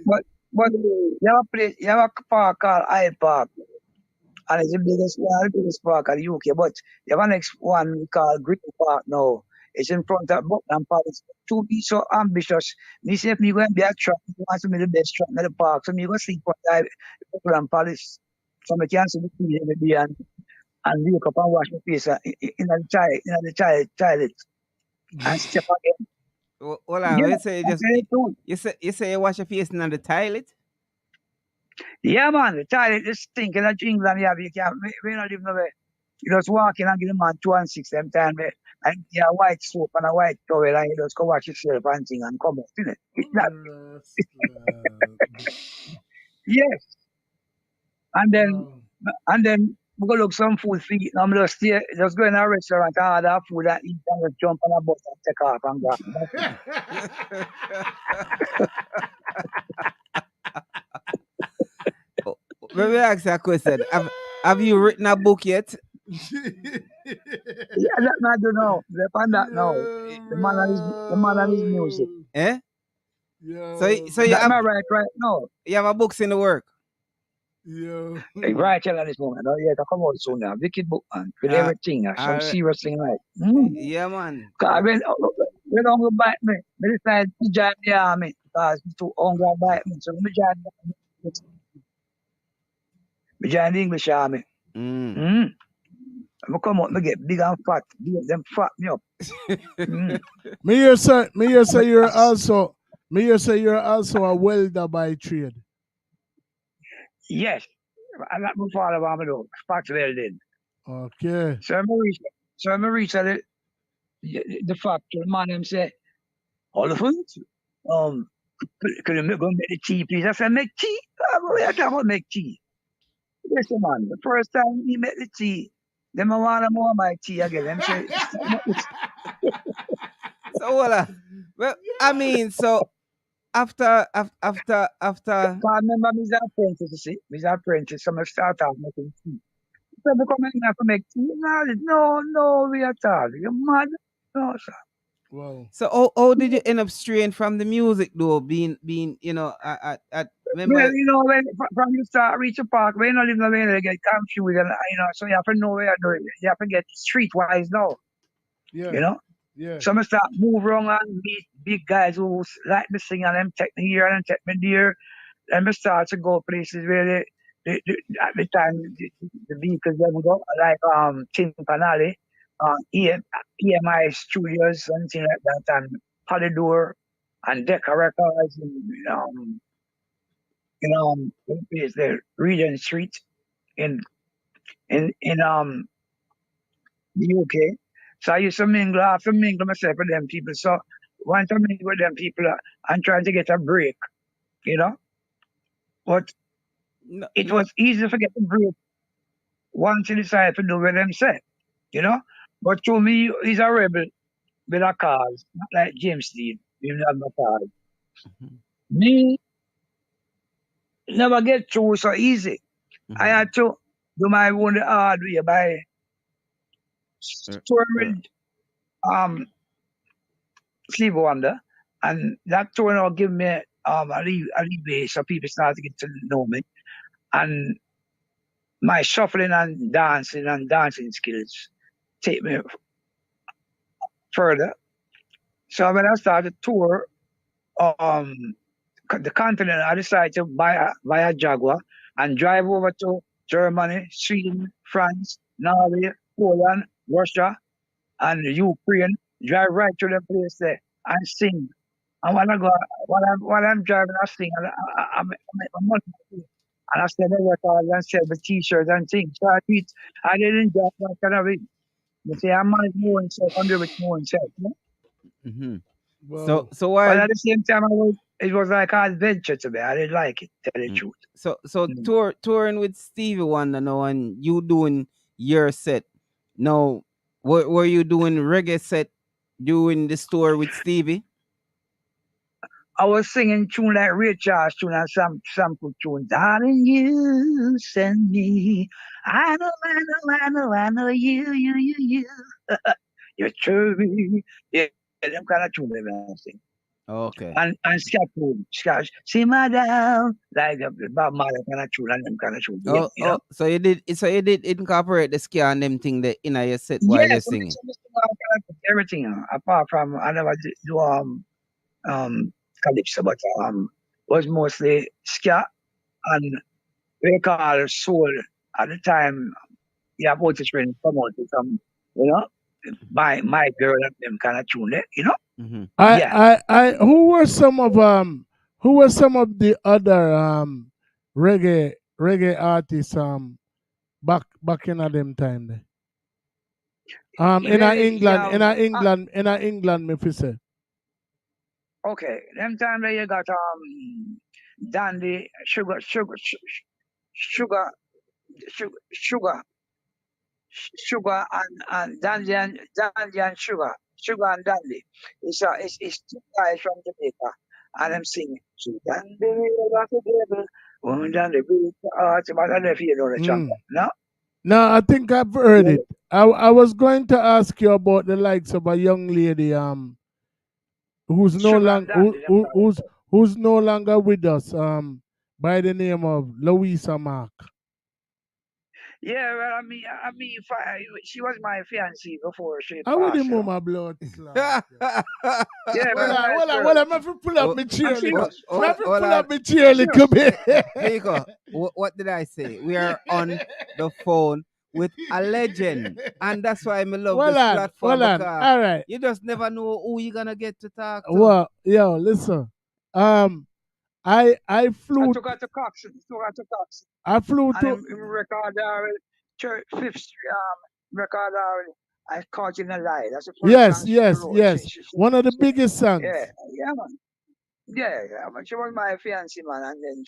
[SPEAKER 12] But you have a park called Hyde Park, and it's the biggest park in the UK. But you have a next one called Green Park now. It's in front of Buckingham Palace. To be so ambitious, me say if me going to be a truck, me want to be the best truck in the park. So me go sleep on Buckingham Palace. So me can see the TV every day and wake up and wash my face in the toilet and step again.
[SPEAKER 11] Hold on, you say you wash your face in the toilet?
[SPEAKER 12] Yeah, man, the toilet is stinking at England. Yeah, we don't live nowhere. You just walk in and give the man 2 and 6 them time, and you have white soap and a white towel, and you just go wash yourself and thing and come out, innit? It's not. Yes. And then we go look some food for eat. I'm just go in a restaurant and order food and eat and just jump on a bus and take off and go.
[SPEAKER 11] Let me ask you a question. Have you written a book yet?
[SPEAKER 12] Yeah, that I don't know. Depend that now. The man and his music.
[SPEAKER 11] Eh? So you
[SPEAKER 12] am I right now?
[SPEAKER 11] You have a books in the work.
[SPEAKER 10] Yeah.
[SPEAKER 12] Right at this moment. Yeah, to come out soon now. Wicked book, man. With everything. Some serious thing like.
[SPEAKER 11] Yeah, man.
[SPEAKER 12] Because when Uncle bite me, I decide to join the army. Because too hungry to bite me. So I join the English army. I come out, I get big and fat. Them fat me up.
[SPEAKER 10] Me hear say you're also a welder by trade.
[SPEAKER 12] Yes. I'm not my father, but I'm a dog. Spot welding.
[SPEAKER 10] Okay.
[SPEAKER 12] So I'm reach the factory. The man them say, Oliphant, could you go make the tea, please? I said, make tea? I talk about make tea. Listen, man, the first time he make the tea, then I want more of my tea again. Them say,
[SPEAKER 11] so well, I mean, so after.
[SPEAKER 12] I remember me as apprentice, you see. Me as apprentice, so I start off making tea. So I come in to make tea. No, we are all. You're mad? No, sir.
[SPEAKER 10] Wow.
[SPEAKER 11] So how did you end up straying from the music though? Being you know at remember,
[SPEAKER 12] you know, when from the start reach the park, when you don't live in the way, they get confused, and so you have to know where you're doing. You have to get streetwise now,
[SPEAKER 10] Yeah.
[SPEAKER 12] you know.
[SPEAKER 10] Yeah.
[SPEAKER 12] So I start move around and meet big guys who like me sing and them take me here and them take me there. And I start to go places where at the time the vehicles them go like Timpanale, EMI Studios and things like that, and Polydor and Decca Records and is the Regent Street in the UK. So I used to mingle, I have to mingle myself with them people. So once I mingle with them people and trying to get a break, you know. But it was easy to get a break once you decide to do what them say, you know. But to me, he's a rebel with a cause, not like James Dean. You have no cause. Me never get through so easy. I had to do my own the hard way by touring Sleep Wonder, and that tour now give me a leeway so people start to get to know me, and my shuffling and dancing skills take me further. So when I started tour the continent, I decided to buy a Jaguar and drive over to Germany, Sweden, France, Norway, Poland, Russia, and Ukraine. Drive right to the place there and sing. And when I go, while I'm driving, I sing. And I'm and I sell the records and sell the T-shirts and things. So I didn't just that kind of it. You see, I manage more and self and do it more and self. You know?
[SPEAKER 10] Wow.
[SPEAKER 11] So why?
[SPEAKER 12] But at the same time, it was like an adventure to me. I didn't like it, tell the truth.
[SPEAKER 11] So touring with Stevie Wonder now, and you doing your set. Now, were you doing reggae set doing this tour with Stevie?
[SPEAKER 12] I was singing tune like Ray Charles tune and some sample tune. Darling, you send me. I know you. You're true. Yeah, them kind of tune I sing.
[SPEAKER 11] Okay.
[SPEAKER 12] And Scott, see my down like Bob Marley kind of tune and them kind of tune.
[SPEAKER 11] Oh,
[SPEAKER 12] You know?
[SPEAKER 11] so you did incorporate the ska and them thing that in your set while you're singing.
[SPEAKER 12] Everything apart from I never do calypso, but was mostly ska and we call soul at the time. Yeah, Otis Redding come out with some, you know, my girl and them kind of tune it, you know.
[SPEAKER 11] Mm-hmm.
[SPEAKER 10] Who were some of the other reggae artists back in them time there? In England, me fi say.
[SPEAKER 12] Okay, them time there you got Dandy, Sugar, and Dandy and Sugar and Dandy. It's two guys from Jamaica, and I'm singing. Dandy, together. Dandy, I don't know if you know the chant. No.
[SPEAKER 10] No, I think I've heard it. I was going to ask you about the likes of a young lady who's no longer who's no longer with us by the name of Louisa Mark.
[SPEAKER 12] Yeah, well, I mean, she was my fiancée before she
[SPEAKER 10] I would
[SPEAKER 12] passed.
[SPEAKER 10] move my blood.
[SPEAKER 12] Yeah,
[SPEAKER 10] well, I'm going to pull up my chair.
[SPEAKER 11] Pull
[SPEAKER 10] up my chair a little bit.
[SPEAKER 11] Nico, what did I say? We are on the phone with a legend, and that's why I love this platform.
[SPEAKER 10] All right.
[SPEAKER 11] You just never know who you're gonna get to talk to.
[SPEAKER 10] Well, yo, listen. I flew.
[SPEAKER 12] I took her to Cox.
[SPEAKER 10] I flew to
[SPEAKER 12] record Church Fifth Street. Record I caught you in a lie. That's the first song.
[SPEAKER 10] Yes. One of the biggest songs.
[SPEAKER 12] Yeah, man. Yeah, man. She was my fiancée, man, and then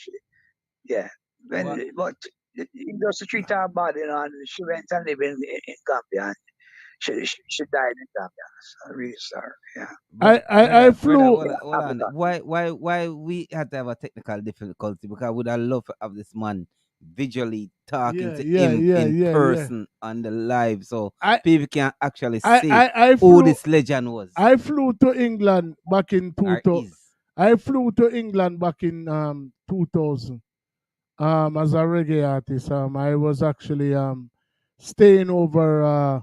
[SPEAKER 12] but it just to treat her bad, you know, and she went and lived in Gambia. And she died in Gambia. So I'm really sorry. Yeah.
[SPEAKER 10] I flew.
[SPEAKER 11] Hold on. Why we had to have a technical difficulty? Because I would have loved to have this man visually talking to him in person on the live, so people can actually see who this legend was.
[SPEAKER 10] I flew to England back in I flew to England back in 2000 as a reggae artist. I was actually staying over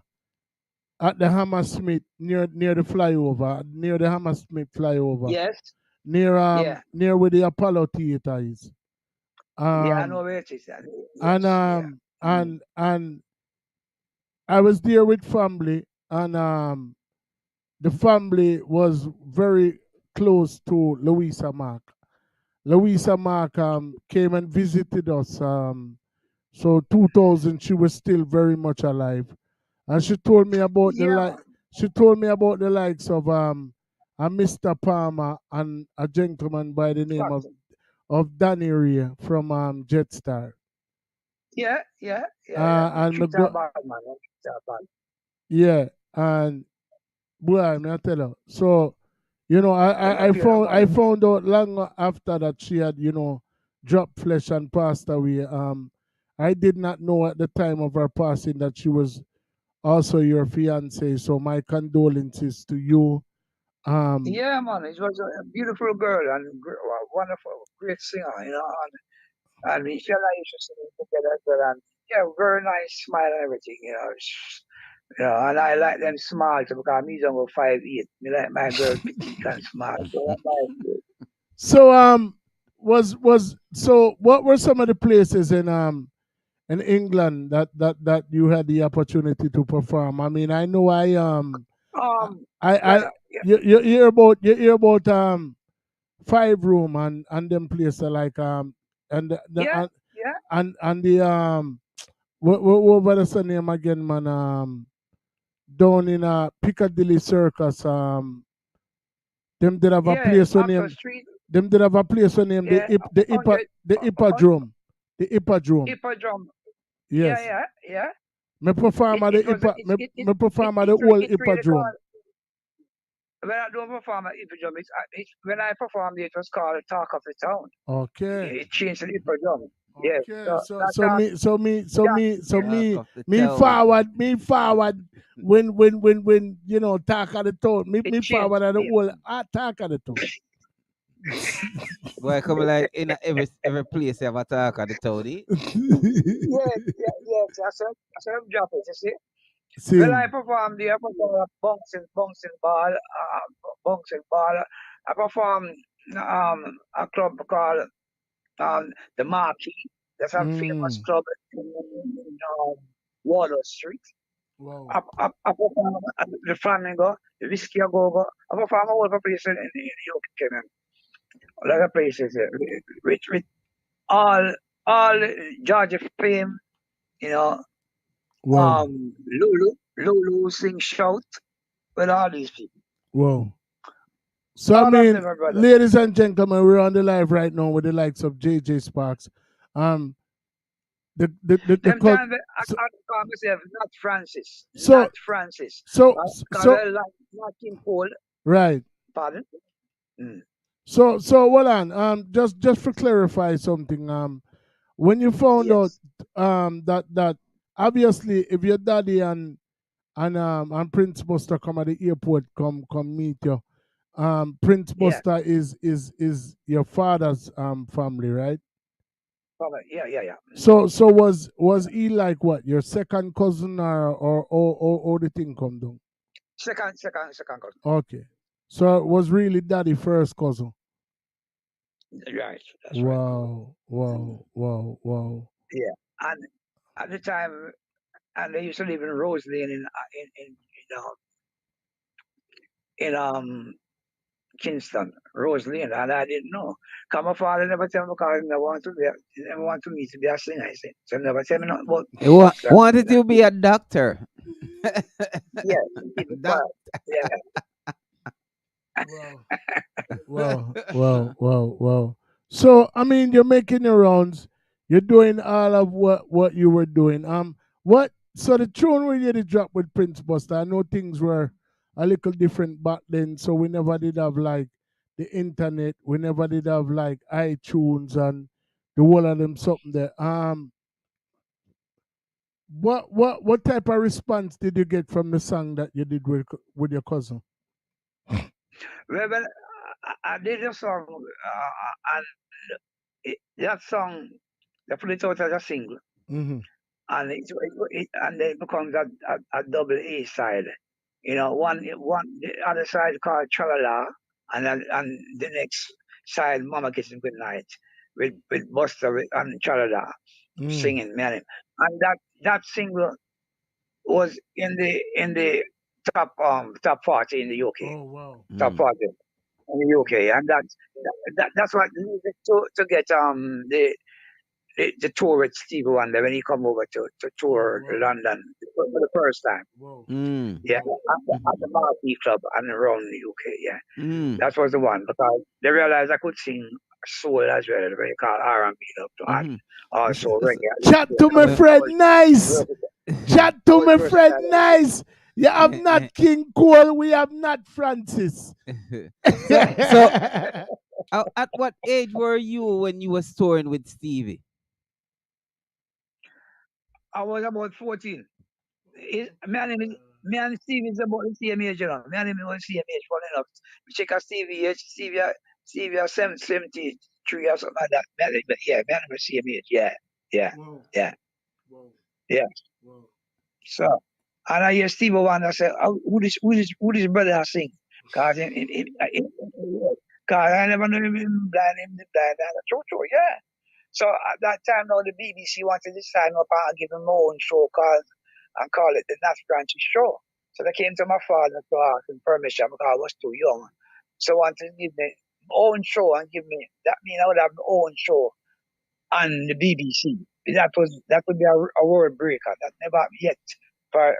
[SPEAKER 10] at the Hammersmith near the flyover, near the Hammersmith flyover,
[SPEAKER 12] Yes.
[SPEAKER 10] near
[SPEAKER 12] Yeah.
[SPEAKER 10] near where the Apollo Theater is.
[SPEAKER 12] Yeah, I know where it is.
[SPEAKER 10] And
[SPEAKER 12] Yes. Yeah.
[SPEAKER 10] and I was there with family, and the family was very close to Louisa Mark. Louisa Mark came and visited us. So 2000, she was still very much alive, and she told me about the
[SPEAKER 12] Yeah,
[SPEAKER 10] like.
[SPEAKER 12] man.
[SPEAKER 10] She told me about the likes of a Mr. Palmer and a gentleman by the name
[SPEAKER 12] Facts.
[SPEAKER 10] of Danny Ray from Jetstar.
[SPEAKER 12] Yeah, yeah, yeah, yeah.
[SPEAKER 10] And me
[SPEAKER 12] Treat her
[SPEAKER 10] go,
[SPEAKER 12] bad, man. Don't treat her bad.
[SPEAKER 10] yeah, and boy, me I tell her. So,
[SPEAKER 12] Don't
[SPEAKER 10] I
[SPEAKER 12] appear
[SPEAKER 10] found I
[SPEAKER 12] man.
[SPEAKER 10] found out long after that she had, dropped flesh and passed away. I did not know at the time of her passing that she was also your fiance. So my condolences to you.
[SPEAKER 12] Yeah, man. It was a beautiful girl and a wonderful, great singer, and Michelle and I used to sing together as well. And yeah, very nice smile and everything, and I like them small too because me don't go 5'8". Me like my girl petite and small. So that's nice.
[SPEAKER 10] So what were some of the places in England that you had the opportunity to perform? I mean, I know I
[SPEAKER 12] Well, yeah,
[SPEAKER 10] you hear about 5 Room and them places like and
[SPEAKER 12] yeah, yeah,
[SPEAKER 10] the what was the name again, man? Down in Piccadilly Circus, them did have a
[SPEAKER 12] yeah.
[SPEAKER 10] place on
[SPEAKER 12] Oxford
[SPEAKER 10] name.
[SPEAKER 12] Street,
[SPEAKER 10] Them did have a place on name
[SPEAKER 12] yeah, 100,
[SPEAKER 10] the Hippodrome. The Hippodrome.
[SPEAKER 12] Hippodrome. Yeah,
[SPEAKER 10] Yes.
[SPEAKER 12] yeah, yeah.
[SPEAKER 10] Me perform at the
[SPEAKER 12] It was
[SPEAKER 10] me perform at the old
[SPEAKER 12] it's really
[SPEAKER 10] Hippodrome.
[SPEAKER 12] called when I don't perform at Hippodrome. It's when I performed it was called Talk of the Town.
[SPEAKER 10] Okay.
[SPEAKER 12] It changed to Hippodrome. Yeah.
[SPEAKER 10] Okay.
[SPEAKER 12] So
[SPEAKER 10] So
[SPEAKER 12] that
[SPEAKER 10] so
[SPEAKER 12] talk
[SPEAKER 10] me so me so
[SPEAKER 12] that
[SPEAKER 10] me so
[SPEAKER 12] yeah.
[SPEAKER 11] Talk
[SPEAKER 10] me
[SPEAKER 11] of the
[SPEAKER 10] me
[SPEAKER 11] town.
[SPEAKER 10] forward when talk at the town.
[SPEAKER 12] It
[SPEAKER 10] Me
[SPEAKER 12] changed
[SPEAKER 10] forward at the
[SPEAKER 12] name.
[SPEAKER 10] old talk at the town.
[SPEAKER 11] Boy, come like in every place you have a talk at the town, eh?
[SPEAKER 12] Yes, yeah, yes. I said drop it. You see. Well, I
[SPEAKER 10] Sing.
[SPEAKER 12] performed there. I performed bouncing ball. I performed a club called the Marquee. That's a famous
[SPEAKER 10] Mm.
[SPEAKER 12] club in Water Street.
[SPEAKER 10] Wow.
[SPEAKER 12] I perform at the Flamingo, the Whiskey a Go Go. I perform all over places in the UK, man. A lot of places with all Georgia fame, you know,
[SPEAKER 10] Wow.
[SPEAKER 12] Lulu sing shout with all these people.
[SPEAKER 10] Wow. So I
[SPEAKER 12] All of
[SPEAKER 10] mean,
[SPEAKER 12] them, my brother.
[SPEAKER 10] ladies and gentlemen, we're on the live right now with the likes of JJ Sparks. Um, the
[SPEAKER 12] Them
[SPEAKER 10] cause.
[SPEAKER 12] time I call myself not Francis,
[SPEAKER 10] So
[SPEAKER 12] not Francis.
[SPEAKER 10] so
[SPEAKER 12] Because
[SPEAKER 10] so
[SPEAKER 12] I like not King Paul.
[SPEAKER 10] right.
[SPEAKER 12] Pardon? Mm.
[SPEAKER 10] So hold on. Just for clarify something. When you found out
[SPEAKER 12] Yes.
[SPEAKER 10] that obviously if your daddy and Prince Buster come at the airport, come meet you. Prince
[SPEAKER 12] Yeah.
[SPEAKER 10] Buster is your father's family, right?
[SPEAKER 12] Yeah, yeah, yeah.
[SPEAKER 10] So was he like what, your second cousin, or the thing come down?
[SPEAKER 12] Second cousin.
[SPEAKER 10] Okay. So it was really daddy first cousin.
[SPEAKER 12] Right. That's right.
[SPEAKER 10] Wow, wow, wow, wow.
[SPEAKER 12] Yeah. And at the time, and they used to live in Rose Lane in Kingston, Rose Lane, and I didn't know. Cause my father never tell me because he never want to me to be a singer. I said, so he never tell me nothing about Buster.
[SPEAKER 11] Wanted to be a doctor.
[SPEAKER 12] Yeah, keep it quiet. Yeah.
[SPEAKER 10] Wow. So I mean, you're making your rounds. You're doing all of what you were doing. What? So the tune we did drop with Prince Buster. I know things were a little different back then. So we never did have like the internet. We never did have like iTunes and the whole of them something there. What type of response did you get from the song that you did with your cousin?
[SPEAKER 12] Well, I did a song, and that song, they put it out as a single,
[SPEAKER 10] Mm-hmm.
[SPEAKER 12] and and then it becomes a double A side. You know, one the other side called Tralala, and the next side Mama Kisses Good Night with Buster and Tralala singing, man. And that single was in the top 40 in the UK.
[SPEAKER 10] Oh wow.
[SPEAKER 12] Top 40 in the UK, and that's what needed to get the tour with Stevie Wonder when he come over to tour London for the first time.
[SPEAKER 11] Mm.
[SPEAKER 12] Yeah, at the Marquee Club and around the UK. Yeah,
[SPEAKER 11] Mm.
[SPEAKER 12] that was the one because they realized I could sing soul as well, very called R&B and also reggae.
[SPEAKER 10] Chat to my friend, nice. Chat to my friend, nice. You have not King Cole, we have not Francis.
[SPEAKER 11] So at what age were you when you was touring with Stevie?
[SPEAKER 12] I was about 14. Me and Stevie is about the same age, you know. Me and him was the same age, funny enough. We check out Stevie age, Stevie 73 or something like that. But yeah, me and him was the same age, yeah. Yeah. So, and I hear Stevie Wonder say, oh, who this brother I sing? Cause I never knew him blind, true, yeah. So at that time, now the BBC wanted to sign up and give him my own show call it the Nat Francis Show. So they came to my father to ask him permission because I was too young. So wanted to give me my own show and give me that means I would have my own show on the BBC. That would be a world breaker. That never happened yet for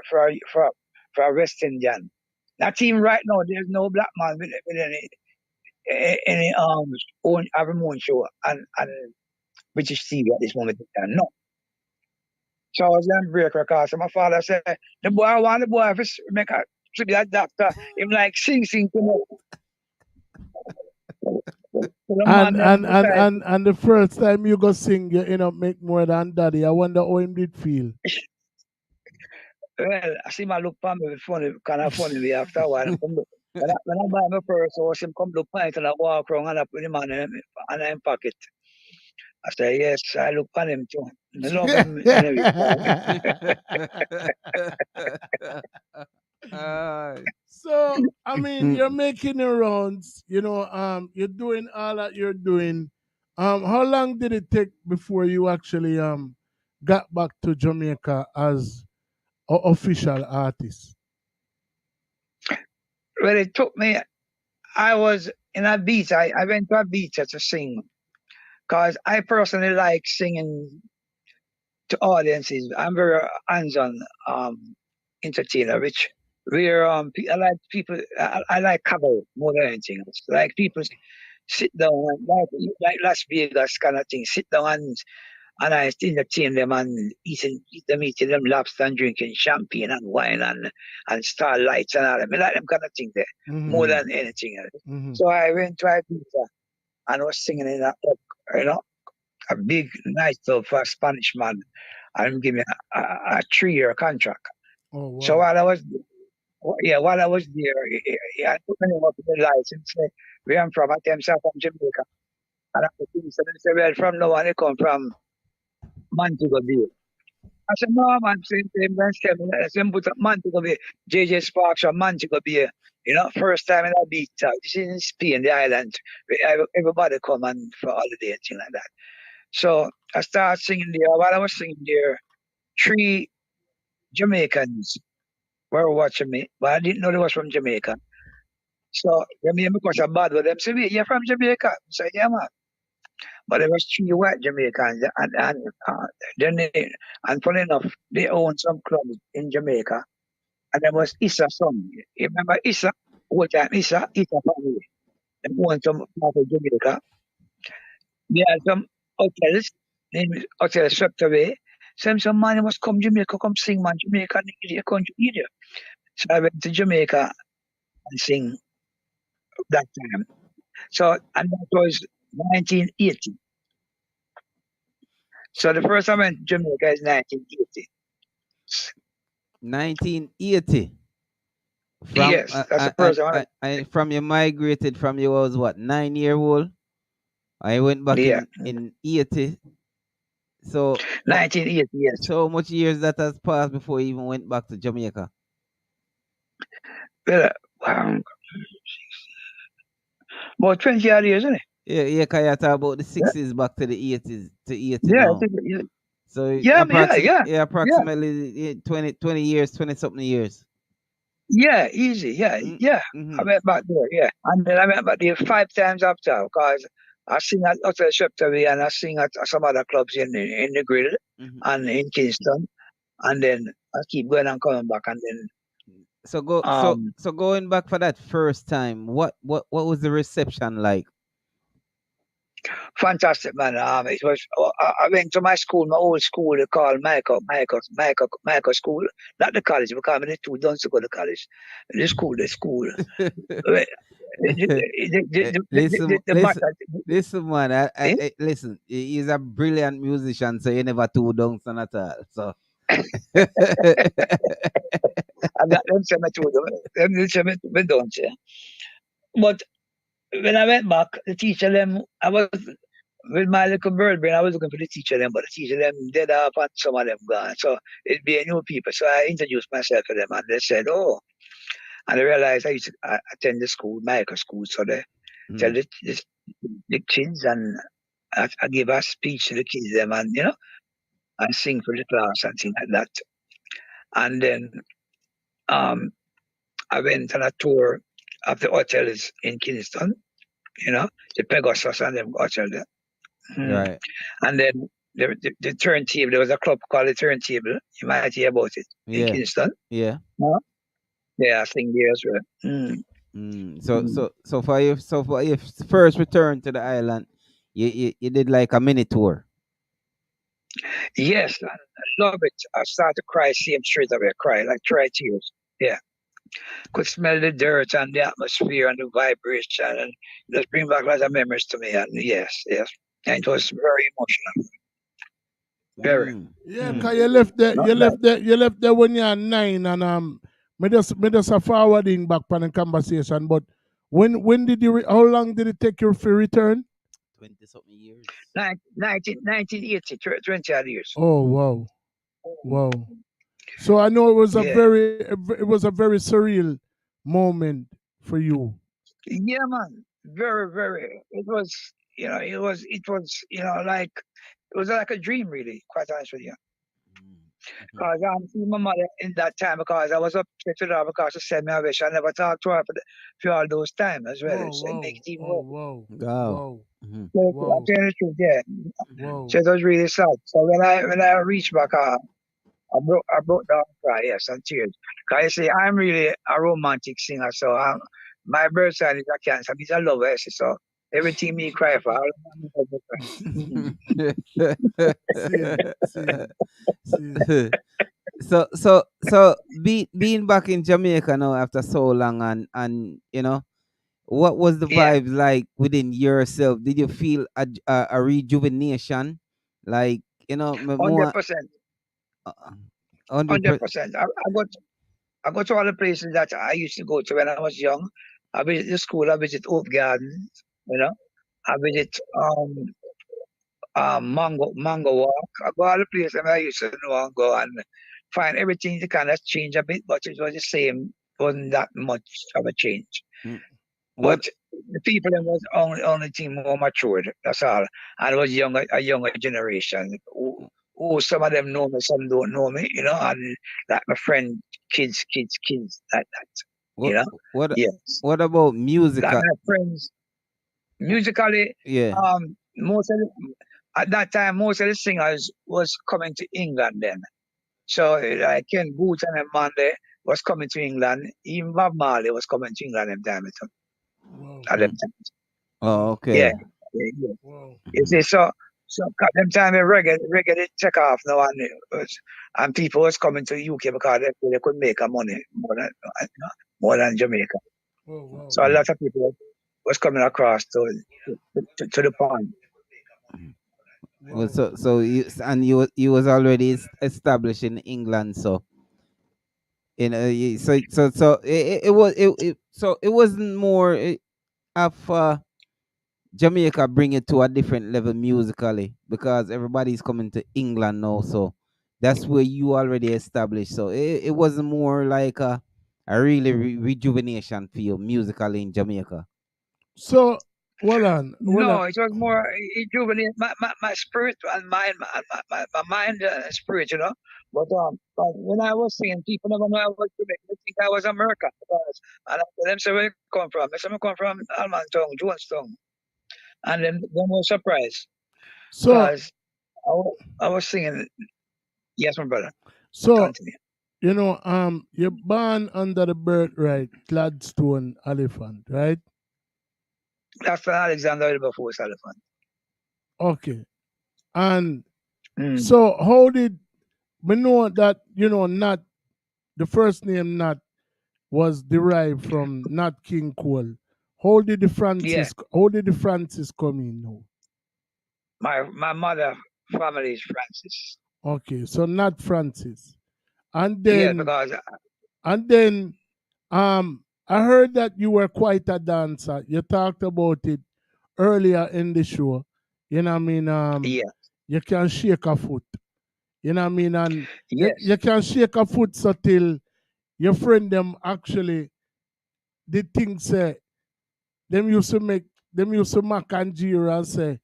[SPEAKER 12] a West Indian. Not even right now. There's no black man with any own have his own show and British TV at this moment in time. No. So I was on break because my father said, the boy I want the boy to be a doctor. Him like sing to me.
[SPEAKER 10] And the first time you go sing, you make more than daddy. I wonder how him did feel.
[SPEAKER 12] Well, I see my look for me kind of funny way after a while. When I buy my purse, I see him come look for it and I walk around and I put him in his pocket. I say, yes, I look on him too. I love him anyway.
[SPEAKER 10] So, I mean, you're making the rounds, you're doing all that you're doing. How long did it take before you actually got back to Jamaica as an official artist?
[SPEAKER 12] Well, it took me, I was in a beach. I went to a beach to sing because I personally like singing to audiences. I'm very hands-on entertainer, which where I like people. I like cover more than anything else. Like people sit down like Las Vegas kind of thing. Sit down and I entertain them and eating them lobster and drinking champagne and wine and starlights and all that. I like them kind of thing there more than anything else. So I went to Ibiza and was singing in a big night club for a Spanish man and give me a 3-year contract.
[SPEAKER 10] Oh, wow.
[SPEAKER 12] So while I was there, he had put me up in the license. Say, where I'm from, I tell him, "Sir, from Jamaica." And I said, well, from now on, I come from Montego Bay. I said, no, man, same put up Montego Bay. JJ Sparks from Montego Bay. First time in a beach. This is in Spain, the island. Where everybody come and for holiday and things like that. So I started singing there. While I was singing there, 3 Jamaicans were watching me, but I didn't know they was from Jamaica. So they made me because I'm bad with them. Say, wait, you're from Jamaica? I said, yeah, man. But there was 3 white Jamaicans, and funny enough, they own some clubs in Jamaica, and there was Issa son. You remember Issa? What time Issa family. They own some part of Jamaica. They had some hotels, named Hotel Swept Away. Some man must come Jamaica, come sing, man. Jamaica, the country, idiot. So I went to Jamaica and sing that time. So, and that was 1980. So the first time I went to Jamaica is 1980.
[SPEAKER 11] 1980. From
[SPEAKER 12] Yes, that's the person.
[SPEAKER 11] from you migrated from you was what 9 year old. I went back
[SPEAKER 12] Yeah,
[SPEAKER 11] in 80. So
[SPEAKER 12] 1980. Yes,
[SPEAKER 11] so much years that has passed before you even went back to Jamaica.
[SPEAKER 12] well, about 20 odd years, isn't it?
[SPEAKER 11] Yeah, Kaya talk about the 60s back to the 80s to 80
[SPEAKER 12] Yeah,
[SPEAKER 11] now. So
[SPEAKER 12] yeah,
[SPEAKER 11] approximately 20 years, 20 something years.
[SPEAKER 12] yeah, easy, yeah.
[SPEAKER 11] Mm-hmm.
[SPEAKER 12] I went back there, yeah, and then I went back there 5 times after because I sing at Hotel Shepterby and I sing at some other clubs in the Grill and in Kingston, and then I keep going and coming back, and then
[SPEAKER 11] So going back for that first time, what was the reception like?
[SPEAKER 12] fantastic, man. It was. I went to my school, my old school. They called Michael School, not the college. Because I'm two done to go to college. The school.
[SPEAKER 11] Listen, man. Listen. He's a brilliant musician, so you never too down at all. So
[SPEAKER 12] I got them semi two. Them semi don't say. But when I went back, the teacher them, I was with my little bird brain. I was looking for the teacher them, but the teacher them dead up and some of them gone. So it'd be a new people. So I introduced myself to them, and they said, "Oh," and I realized I used to attend the school, Michael School. So they tell the kids, and I give a speech to the kids them, and and sing for the class and things like that. And then I went on a tour of the hotels in Kingston, the Pegasus and them hotel there.
[SPEAKER 11] Right.
[SPEAKER 12] And then the turntable, there was a club called the Turntable. You might hear about it in Kingston.
[SPEAKER 11] Yeah.
[SPEAKER 12] Yeah, I sing there as well.
[SPEAKER 11] So for your first return to the island, you did like a mini tour.
[SPEAKER 12] Yes, I love it. I started to cry, see him straight away, like cry tears. Yeah. Could smell the dirt and the atmosphere and the vibration, and just bring back lots of memories to me. And yes. And it was very emotional. Very.
[SPEAKER 10] Yeah, cause you left there when you're 9, and me just a forwarding back on the conversation. But when did you? How long did it take you to return?
[SPEAKER 11] 20 something years.
[SPEAKER 12] 1980, 20 odd years.
[SPEAKER 10] Oh wow. So I know it was a very surreal moment for you.
[SPEAKER 12] Yeah, man. Very, very. It was, like it was like a dream, really. Quite honest with you. Because I'm seeing my mother in that time because I was upset with her because she sent me away. I never talked to her for all those times as well. So it makes it even worse.
[SPEAKER 11] Wow.
[SPEAKER 12] I'm telling the truth, yeah. So it was really sad. So when I reached back, I broke down and cried, yes, and tears. Because you see, I'm really a romantic singer, so my birth sign is a Cancer. He's a lover, so everything me cry for,
[SPEAKER 11] So being back in Jamaica now after so long, and what was the vibes like within yourself? Did you feel a rejuvenation, like more
[SPEAKER 12] 100%.
[SPEAKER 11] 100%?
[SPEAKER 12] 100%. I go to all the places that I used to go to when I was young. I visit the school. I visit Hope Gardens. I visit Mango Walk. I go all the places I used to know and go and find everything to kind of change a bit, but it was the same. It wasn't that much of a change. But the people that was only thing more matured. That's all. And it was a younger generation. Who some of them know me, some don't know me. And like my friend, kids, like that.
[SPEAKER 11] What about music?
[SPEAKER 12] Like my friends, musically, at that time, most of the singers was coming to England then. So like Ken Boots and Monday was coming to England. Even Bob Marley was coming to England at them time.
[SPEAKER 11] Oh, okay.
[SPEAKER 12] Yeah. You see, so at them time reggae did take off now, and people was coming to UK because they could make a money more than Jamaica. So a lot of people was coming across to the pond.
[SPEAKER 11] Well, so you was already established in England, so You know, so it wasn't more of Jamaica bring it to a different level musically because everybody's coming to England now, so that's where you already established. So it wasn't more like a really rejuvenation feel musically in Jamaica.
[SPEAKER 10] So hold on.
[SPEAKER 12] No, it was more rejuvenate my spirit and mind, my mind and spirit, you know. But when I was singing, people never know I was Jamaican. They think I was American because and I tell them say where you come from. I say I come from Almontown, Jonestown, and then they were surprised
[SPEAKER 10] So
[SPEAKER 12] because I was singing. Yes, my brother.
[SPEAKER 10] so
[SPEAKER 12] Continue.
[SPEAKER 10] you're born under the birthright, Gladstone Elephant, right?
[SPEAKER 12] That's Alexander Wilberforce elephant.
[SPEAKER 10] Okay. And
[SPEAKER 12] Mm.
[SPEAKER 10] so how did we know that, Nat, the first name Nat was derived from Nat King Cole?
[SPEAKER 12] Yeah,
[SPEAKER 10] How did the Francis come in now?
[SPEAKER 12] my mother family is Francis.
[SPEAKER 10] Okay, so Nat Francis. And
[SPEAKER 12] Yes,
[SPEAKER 10] then
[SPEAKER 12] because
[SPEAKER 10] and then I heard that you were quite a dancer. You talked about it earlier in the show. You know what I mean?
[SPEAKER 12] yeah,
[SPEAKER 10] You can shake a foot. You know what I mean? And you
[SPEAKER 12] yes,
[SPEAKER 10] can shake a foot so till your friend them actually did things say them used to make them used to mock and jeer and say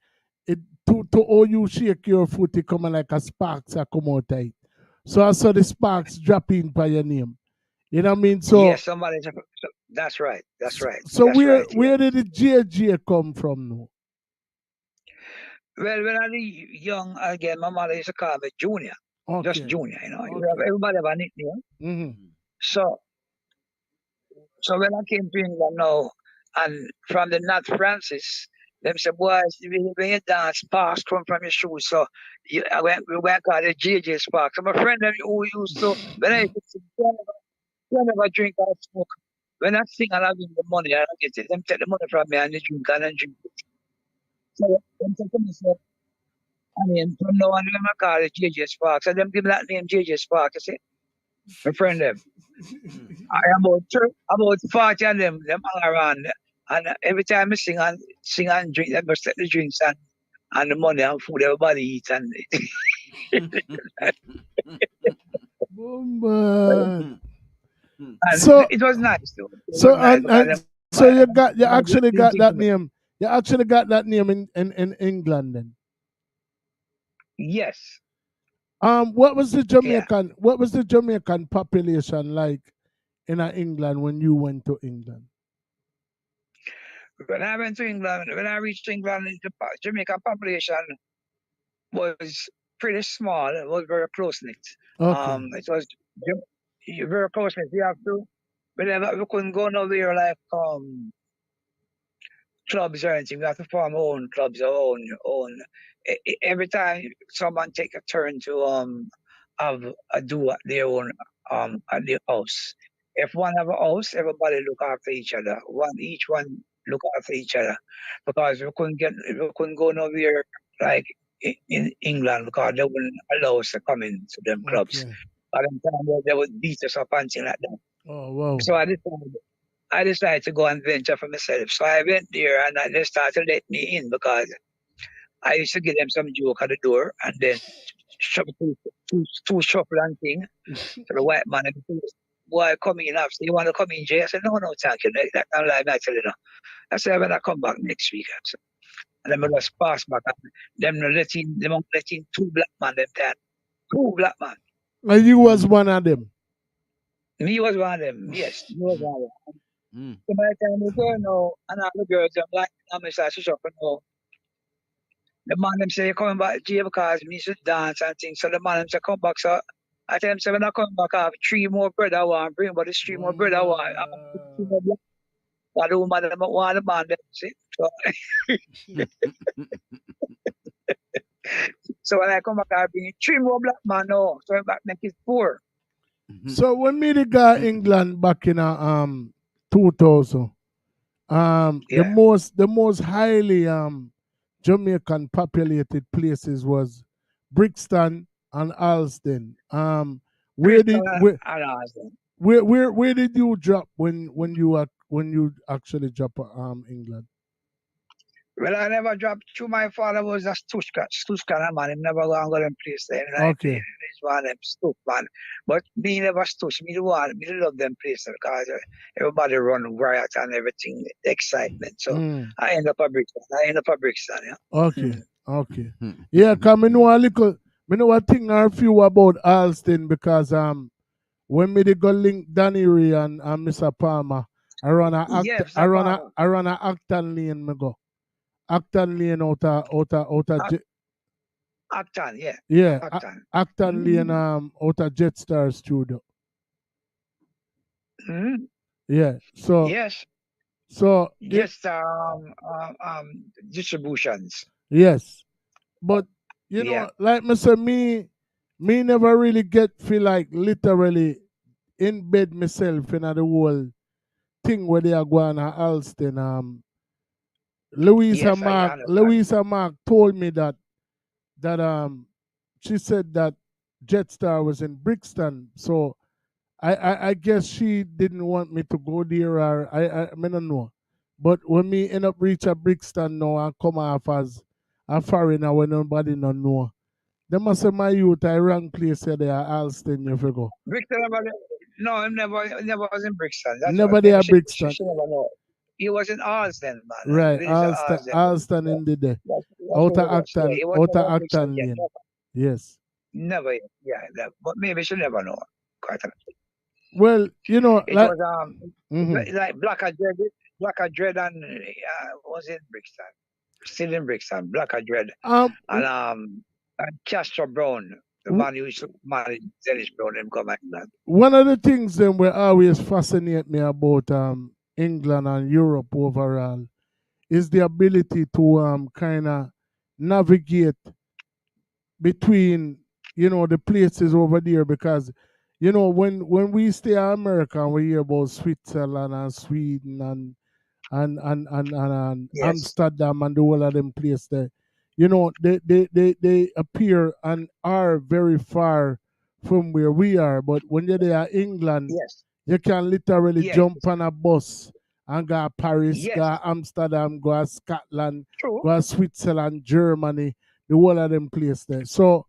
[SPEAKER 10] it to all you shake your foot it come like a sparks a come out of it. So I saw the sparks drop in by your name. You know what I mean?
[SPEAKER 12] yes. That's right. That's right.
[SPEAKER 10] So
[SPEAKER 12] That's right. Yeah.
[SPEAKER 10] where did the JJ come from now?
[SPEAKER 12] Well, when I was young again, my mother used to call me Junior, just
[SPEAKER 10] Okay.
[SPEAKER 12] Junior. You know,
[SPEAKER 10] Okay.
[SPEAKER 12] everybody have a nickname.
[SPEAKER 10] Mm-hmm.
[SPEAKER 12] So, so when I came to England now, and from the Nat Francis, them say, boys, when you dance, sparks come from your shoes. So we went called the JJ Sparks. So my friend them who used to, when I used to sing, they never drink or smoke. When I sing and I give them the money, I don't get it. Them take the money from me and they drink and then drink it. So them say to me, so, I mean, from now on, them I call it JJ Sparks. So them give me that name JJ Sparks. You see, my friend them. I about 40 of them hang around. And every time I sing and drink, they must take the drinks and the money and food everybody eat. And,
[SPEAKER 10] Bombard.
[SPEAKER 12] and
[SPEAKER 10] So
[SPEAKER 12] it was nice, though. It was
[SPEAKER 10] so
[SPEAKER 12] nice because
[SPEAKER 10] and so you
[SPEAKER 12] them do
[SPEAKER 10] actually
[SPEAKER 12] the
[SPEAKER 10] got
[SPEAKER 12] thing to
[SPEAKER 10] that
[SPEAKER 12] me.
[SPEAKER 10] name. You actually got that name in England then.
[SPEAKER 12] Yes. Yeah.
[SPEAKER 10] What was the Jamaican population like in England when you went to England?
[SPEAKER 12] When I went to England, when I reached England, the Jamaican population was pretty small. It was very close knit.
[SPEAKER 10] Okay.
[SPEAKER 12] It was very close knit. You have to, whenever we couldn't go nowhere like clubs or anything. We have to form our own clubs, our own. Every time someone take a turn to have a do at their own at their house. If one have a house, everybody look after each other. Each one look after each other, because we couldn't go nowhere like in England because they wouldn't allow us to come into them clubs.
[SPEAKER 10] Okay.
[SPEAKER 12] At the time they would beat us up and things like that.
[SPEAKER 10] Oh wow.
[SPEAKER 12] So I decided to go and venture for myself. So I went there and they started letting me in because I used to give them some joke at the door and then two shuffle and thing. So the white man, boy, come in after. You want to come in, Jay? I said, no, thank you. That time like I tell you no. I said, when I come back next week. I said, and then I just pass back. And them not letting two black men them time. Two black men.
[SPEAKER 10] And you was one of them.
[SPEAKER 12] Me was one of them. Yes, me was one of them. So by the time we go now, and all the girls, I'm like, I'm start to shop now. The man them say, you coming back, Jay, because me should dance and things. So the man them say, come back. So I tell him, say, when I come back, I have three more bread I want to bring, but it's three more bread I want. I have three more black. But the woman them want the man them, see. So, so when I come back, I bring three more black man now. So I'm back make it four.
[SPEAKER 10] So when me the guy England back in 2000,
[SPEAKER 12] Yeah.
[SPEAKER 10] the most highly Jamaican populated places was Brixton and Alston. Where
[SPEAKER 12] Crystal
[SPEAKER 10] did
[SPEAKER 12] and Austin.
[SPEAKER 10] Where did you drop when you actually drop England?
[SPEAKER 12] Well, I never dropped through. My father was a Stushka man. He never go and go them place there. And I play.
[SPEAKER 10] Okay.
[SPEAKER 12] It's one of them Stush man. But me never Stush. Me the one. Me love them places because everybody run riot and everything, excitement. So I end up a Brixton. Yeah.
[SPEAKER 10] Okay. Okay. Yeah, cause me know a thing or a few about Alston because when me dey go link Danny Ray and Mr. Palmer,
[SPEAKER 12] Yes,
[SPEAKER 10] I run a Acton Lane me go. Acton Lane out of
[SPEAKER 12] Acton, yeah.
[SPEAKER 10] yeah,
[SPEAKER 12] Acton.
[SPEAKER 10] Acton Lane out of Jetstar studio.
[SPEAKER 12] Mm-hmm.
[SPEAKER 10] Yeah. So
[SPEAKER 12] Yes.
[SPEAKER 10] it,
[SPEAKER 12] Just distributions.
[SPEAKER 10] yes. But you
[SPEAKER 12] Yeah.
[SPEAKER 10] know, like me say, me never really feel like literally in bed myself in the whole thing where they are going to Alston.
[SPEAKER 12] Yes, I understand.
[SPEAKER 10] Louisa Mark told me that she said that Jetstar was in Brixton. So I guess she didn't want me to go there or I don't know. But when me end up reach a Brixton now and come off as a foreigner when nobody no know. They must say my youth I wrong place there they are Alston you figure.
[SPEAKER 12] Brixton no, I never was in Brixton. That's what
[SPEAKER 10] Never
[SPEAKER 12] maybe
[SPEAKER 10] there
[SPEAKER 12] she
[SPEAKER 10] Brixton.
[SPEAKER 12] should never know. He was in Alston, man.
[SPEAKER 10] Right,
[SPEAKER 12] Village of Alston.
[SPEAKER 10] Alston in the day.
[SPEAKER 12] That's where it was. Yeah, he was
[SPEAKER 10] Outer
[SPEAKER 12] never in Brixton
[SPEAKER 10] Acton
[SPEAKER 12] yet.
[SPEAKER 10] Lane. Yes.
[SPEAKER 12] Never yet. Yeah, but maybe she never know. Quite honestly.
[SPEAKER 10] Well, you know,
[SPEAKER 12] It
[SPEAKER 10] like
[SPEAKER 12] was like Black Dread and was in Brixton. Still in Brixton, Black Dread. And Castro Brown, the man who used to manage Dennis Brown and come like that.
[SPEAKER 10] one of the things that will always fascinate me about England and Europe overall is the ability to kind of navigate between the places over there because when we stay in America and we hear about Switzerland and Sweden and
[SPEAKER 12] Yes.
[SPEAKER 10] Amsterdam and the whole of them place there. They appear and are very far from where we are. But when you're there in England,
[SPEAKER 12] Yes.
[SPEAKER 10] you can literally
[SPEAKER 12] Yes.
[SPEAKER 10] jump on a bus and go to Paris,
[SPEAKER 12] Yes.
[SPEAKER 10] go to Amsterdam, go to Scotland,
[SPEAKER 12] True.
[SPEAKER 10] go to Switzerland, Germany, the whole of them place there. So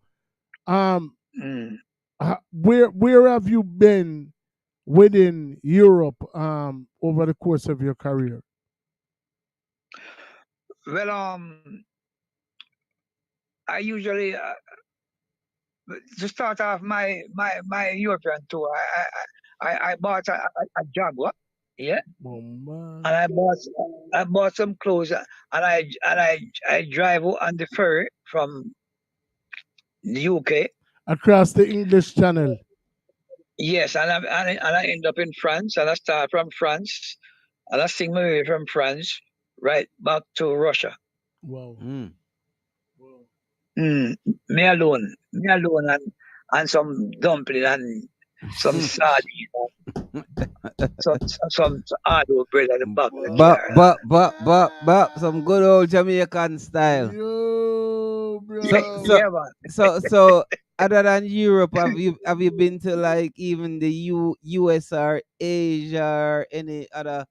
[SPEAKER 10] where have you been within Europe over the course of your career?
[SPEAKER 12] Well, I usually to start off my European tour, I bought a Jaguar, yeah, and I bought some clothes, and I drive on the ferry from the UK.
[SPEAKER 10] Across the English Channel.
[SPEAKER 12] Yes, and I end up in France, and I start from France, and I sing my way from France right back to Russia.
[SPEAKER 10] Wow.
[SPEAKER 12] Me alone, and some dumpling and some sardine, some hard bread at the back of the car.
[SPEAKER 11] Some good old Jamaican style.
[SPEAKER 10] Yo, bro.
[SPEAKER 12] Yeah, man.
[SPEAKER 11] So other than Europe, have you been to like even the US or Asia or any other,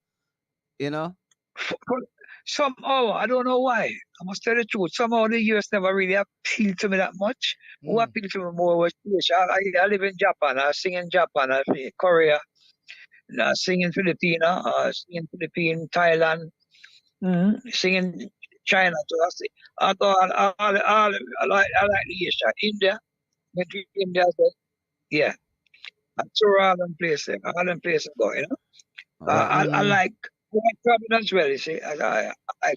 [SPEAKER 12] Somehow, I don't know why. I must tell the truth. Somehow the US never really appealed to me that much. Who appealed to me more was Asia. I live in Japan. I sing in Japan. I sing in Korea. I sing in Philippines. Thailand. Sing in China. So I like the Asia. India. Went to India. Yeah. I tour all them places. All them places go, I like traveling as well. You see, I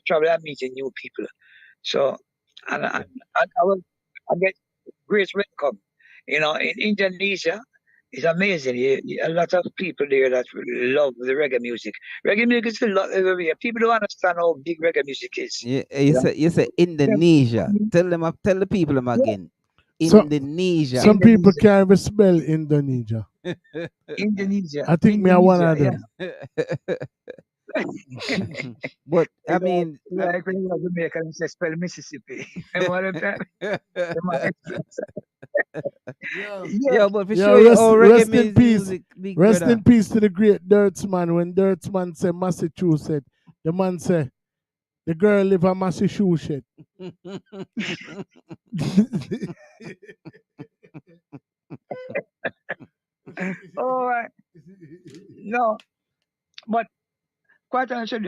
[SPEAKER 12] travel and meeting new people. So, and I get great welcome. In Indonesia, it's amazing. A lot of people there that love the reggae music. Reggae music is a lot everywhere. People don't understand how big reggae music is.
[SPEAKER 11] Yeah, you say Indonesia. Tell the people them again. Indonesia.
[SPEAKER 10] Some people can't even spell Indonesia.
[SPEAKER 12] Indonesia.
[SPEAKER 10] I think me are one of them.
[SPEAKER 11] But I mean,
[SPEAKER 12] like when you are Jamaican, you say spell Mississippi.
[SPEAKER 11] Yeah, but for
[SPEAKER 10] Yeah,
[SPEAKER 11] sure, all reggae
[SPEAKER 10] rest in peace.
[SPEAKER 11] music, big
[SPEAKER 10] Rest
[SPEAKER 11] brother.
[SPEAKER 10] in peace to the great Dirtsman. When Dirtsman said Massachusetts, the man said the girl live in Massachusetts.
[SPEAKER 12] All right. No, but quite honestly,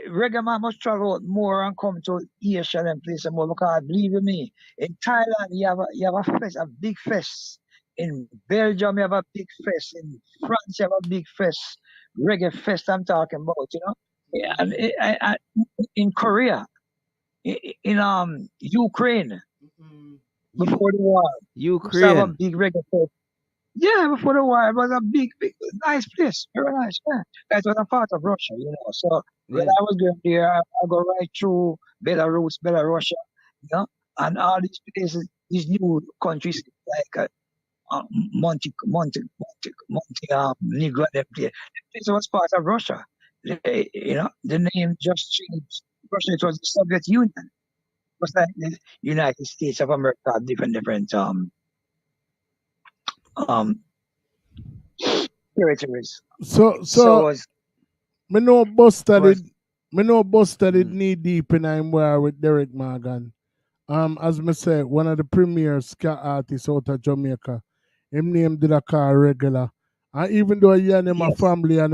[SPEAKER 12] reggae man must travel out more and come to Asia and places more because believe you me, in Thailand you have a fest, a big fest. In Belgium you have a big fest. In France you have a big fest. Reggae fest I'm talking about, you know. Yeah, and in Korea, in Ukraine before the war, used to have a
[SPEAKER 11] Ukraine.
[SPEAKER 12] big reggae fest. Yeah, before the war, it was a big, nice place, very nice. Yeah, that was a part of Russia, you know. So when
[SPEAKER 11] Yeah.
[SPEAKER 12] I was going there, I go right through Belarus, Belarusia, you know, and all these places, these new countries like Negro, them place. The place was part of Russia. You know, the name just changed. Russia, it was the Soviet Union. It was like the United States of America, different um territories.
[SPEAKER 10] so
[SPEAKER 12] So it
[SPEAKER 10] so
[SPEAKER 12] was
[SPEAKER 10] me know Buster
[SPEAKER 12] was
[SPEAKER 10] did knee deep in I'm war with Derek Morgan. As me say, one of the premier ska artists out of Jamaica. Him name did a car regular. And even though he and him a
[SPEAKER 12] yes,
[SPEAKER 10] family and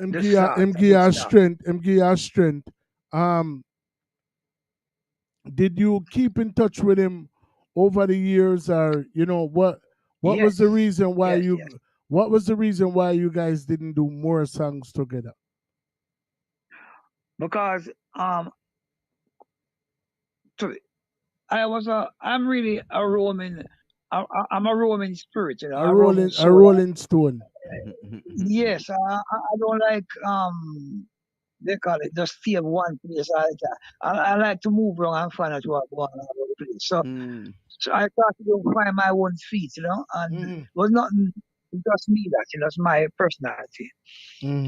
[SPEAKER 12] the start, a good start.
[SPEAKER 10] him give her strength. Um did you keep in touch with him over the years, or what was the
[SPEAKER 12] Yes,
[SPEAKER 10] reason why
[SPEAKER 12] yes, yes.
[SPEAKER 10] you guys didn't do more songs together?
[SPEAKER 12] Because to, I'm really a Roman. I'm a Roman spirit, you know, a Roman
[SPEAKER 10] A
[SPEAKER 12] soul.
[SPEAKER 10] rolling stone.
[SPEAKER 12] Yes, I don't like they call it just stay at one place. I like to move around and find out what I want all over the place.
[SPEAKER 11] Mm.
[SPEAKER 12] So I thought to go find my own feet, you know, and it was nothing just me that, you know, it's my personality,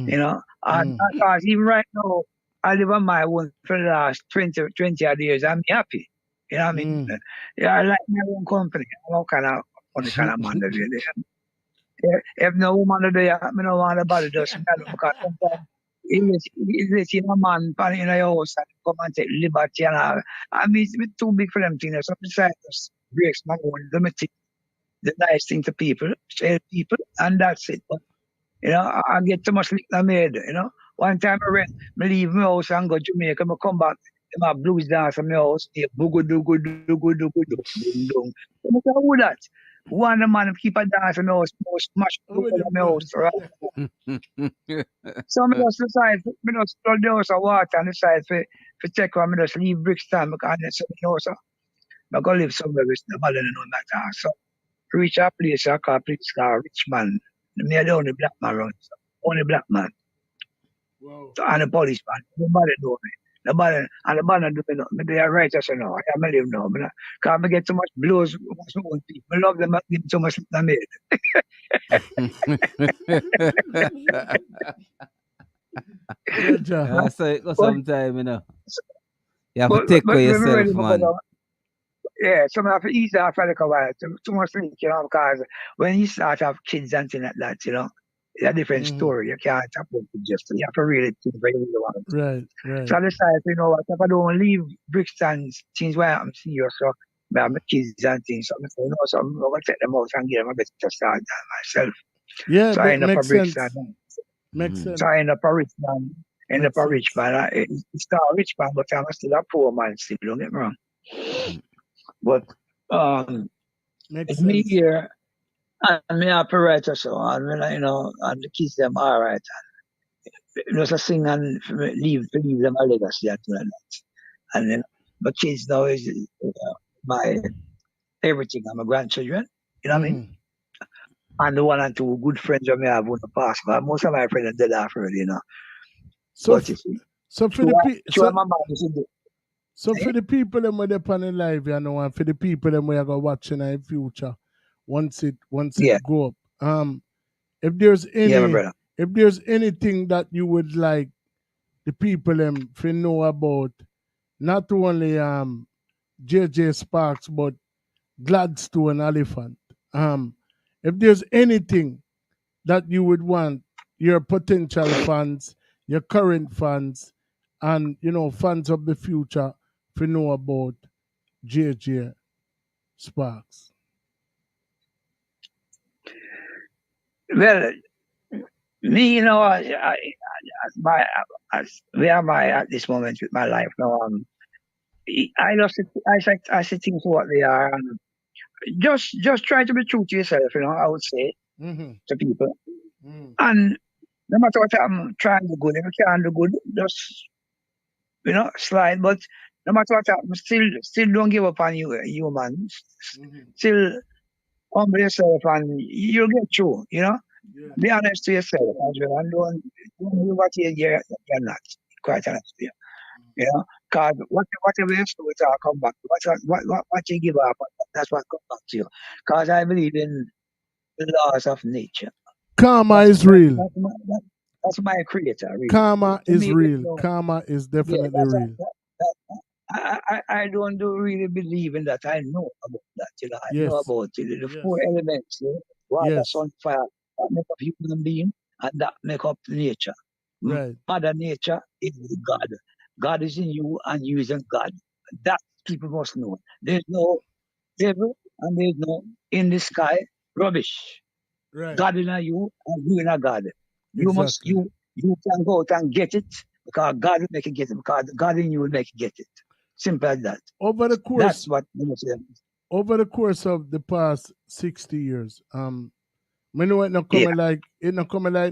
[SPEAKER 12] you know. And because even right now, I live on my own for the last 20 odd years. I'm happy. You know what I mean? Yeah, I like my own company. I'm all kind of funny kind of man that really. If no woman there, I don't want nobody just because sometimes if you a man in a house and come and take liberty and all, I mean it's too big for them things. So besides just breaks my own limited the nice thing to people, say to people, and that's it. But you know, I get too much lick in my head, you know. One time I leave my house and go to Jamaica, I come back, my blues dance in my house, boogo doogo doogo doogo doo boom boom. I say, who that? One man keep a dance in my house, smash the in my house, right? So I just decide, I just flood the house of water and decide to take one, I just leave Brixton because that's my house. I go live somewhere with nobody know that. So reach a place I call place called Richmond. Me are the only black man around. So only black man. So and the policeman. Nobody know me. Nobody and the man do me know. Me they are right as you know. I am live now. Because I get too much blows with my own people. I love them, I give too much in my
[SPEAKER 10] Yeah,
[SPEAKER 11] So it go
[SPEAKER 12] but,
[SPEAKER 11] sometime, you know. You have to take care of
[SPEAKER 12] let me
[SPEAKER 11] yourself,
[SPEAKER 12] ready,
[SPEAKER 11] man.
[SPEAKER 12] yeah, some have to ease off for a while. Too much sleep, you know, because when you start to have kids and things like that, you know, it's a different story. You can't tap into just you have to really think very really want it.
[SPEAKER 10] Right.
[SPEAKER 12] So I decided, you know what, if I don't leave Brixton, things where I'm serious, so I have my kids and things, so I say, you know, so I'm going to take them out and give them a better start than myself.
[SPEAKER 10] Yeah,
[SPEAKER 12] So I
[SPEAKER 10] that
[SPEAKER 12] end up a
[SPEAKER 10] makes
[SPEAKER 12] Brixton.
[SPEAKER 10] sense. Makes
[SPEAKER 12] So
[SPEAKER 10] sense.
[SPEAKER 12] I end up a Richmond. End up
[SPEAKER 10] Makes
[SPEAKER 12] a
[SPEAKER 10] sense.
[SPEAKER 12] Richmond. It's not a Richmond, but I'm still a poor man still, don't get me wrong. But
[SPEAKER 10] Makes
[SPEAKER 12] it's me
[SPEAKER 10] sense.
[SPEAKER 12] here and me apparatus so and when I, you know, and the kids them all right. And just a sing and leave them a legacy and like that. And then my kids now is my everything and my grandchildren. You know what I mean? And the one and two good friends of me have on the past. But most of my friends are dead off already, you know.
[SPEAKER 10] So
[SPEAKER 12] But
[SPEAKER 10] f-
[SPEAKER 12] you see,
[SPEAKER 10] so for the
[SPEAKER 12] my mom is in the
[SPEAKER 10] so for the people them where they on the live, you know, and for the people them we are going watching in the future, once it
[SPEAKER 12] yeah,
[SPEAKER 10] go up. If there's
[SPEAKER 12] my brother.
[SPEAKER 10] anything that you would like the people them to know about not only JJ Sparks but Gladstone Elephant. If there's anything that you would want your potential fans, your current fans, and fans of the future to know about JJ Sparks.
[SPEAKER 12] Well, me, where am I at this moment with my life now? I just I see things for what they are, and just try to be true to yourself. I would say to people, and no matter what I'm trying to do good, if you can't do good, just slide. But no matter what happens, still don't give up on you man. Still humble yourself, and you'll get through. Be honest to yourself as well, and don't do what you're not. Quite honest with you. Because whatever you sow, it all come back. What you give up, that's what comes back to you. Because I believe in the laws of nature.
[SPEAKER 10] Karma is real.
[SPEAKER 12] That's my creator, really.
[SPEAKER 10] Karma
[SPEAKER 12] To
[SPEAKER 10] is
[SPEAKER 12] me,
[SPEAKER 10] real. Karma is definitely real.
[SPEAKER 12] I don't really believe in that. I know about that. I
[SPEAKER 10] Yes.
[SPEAKER 12] know about the four elements: water,
[SPEAKER 10] Yes.
[SPEAKER 12] sun, fire. That make up human being, and that make up nature.
[SPEAKER 10] Right.
[SPEAKER 12] Mother Nature is God. God is in you, and you is in God. That people must know. There's no devil, and there's no in the sky rubbish.
[SPEAKER 10] Right.
[SPEAKER 12] God in you, and you in a God. You must
[SPEAKER 10] Exactly.
[SPEAKER 12] you can go out and get it, because God will make you get it, because God in you will make you get it. Simple as that.
[SPEAKER 10] Over the course,
[SPEAKER 12] That's what you must say.
[SPEAKER 10] Over the course of the past 60 years, me know it not coming like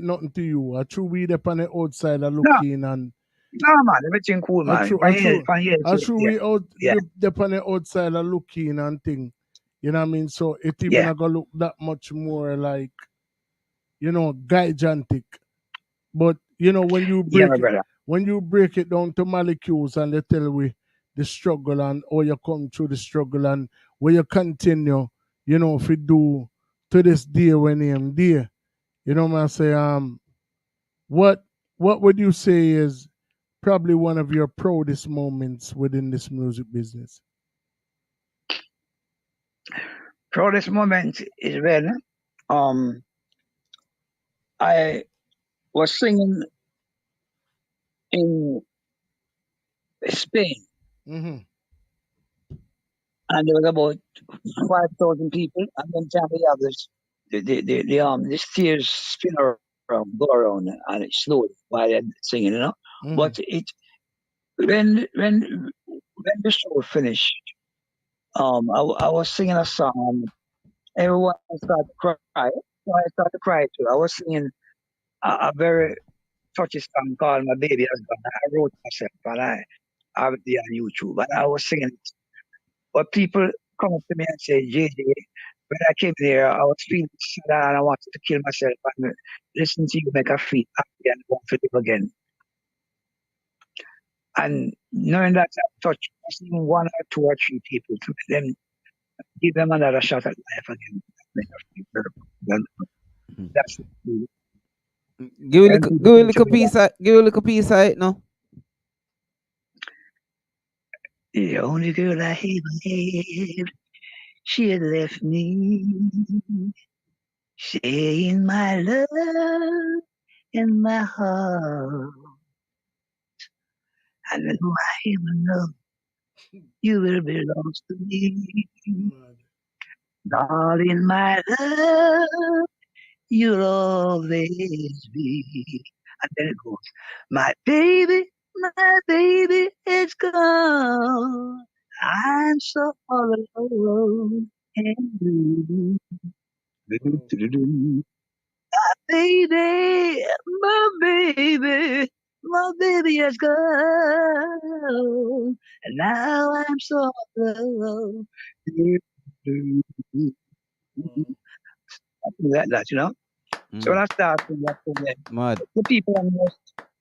[SPEAKER 10] nothing to you. A true we up on the outside are looking and
[SPEAKER 12] no man, everything cool, man.
[SPEAKER 10] A true we out the on the outside are looking and thing. You know what I mean? So it even not gonna look that much more like, gigantic. But when you break it down to molecules and they tell we the struggle and how you come through the struggle and where you continue, if you do to this day when I'm there. You know what I say? What would you say is probably one of your proudest moments within this music business?
[SPEAKER 12] Proudest moment is when I was singing in Spain,
[SPEAKER 10] Mm-hmm.
[SPEAKER 12] and there was about 5,000 people, and then time we have this the stairs spin around, go around, and it's slowly while they're singing, But it when the show finished, I was singing a song, and everyone started to cry. So I started to cry too. I was singing a very touchy song called "My Baby Has Gone." I wrote it myself, and I have it there on YouTube. And I was singing it. But people come up to me and say, JJ, when I came there, I was feeling sad and I wanted to kill myself. And listen to you make I feel happy and want to live again. And knowing that I touched even one or two or three people to give them another shot at life again. That's it.
[SPEAKER 11] Give a little piece of it now.
[SPEAKER 12] The only girl I ever had, she had left me, saying my love in my heart. And know I am enough, you will belong to me. Darling, my love, you'll always be. And then it goes, my baby is gone. I'm so all alone and blue. Baby, my baby is gone. And now I'm so alone. That. So when I started that, the people on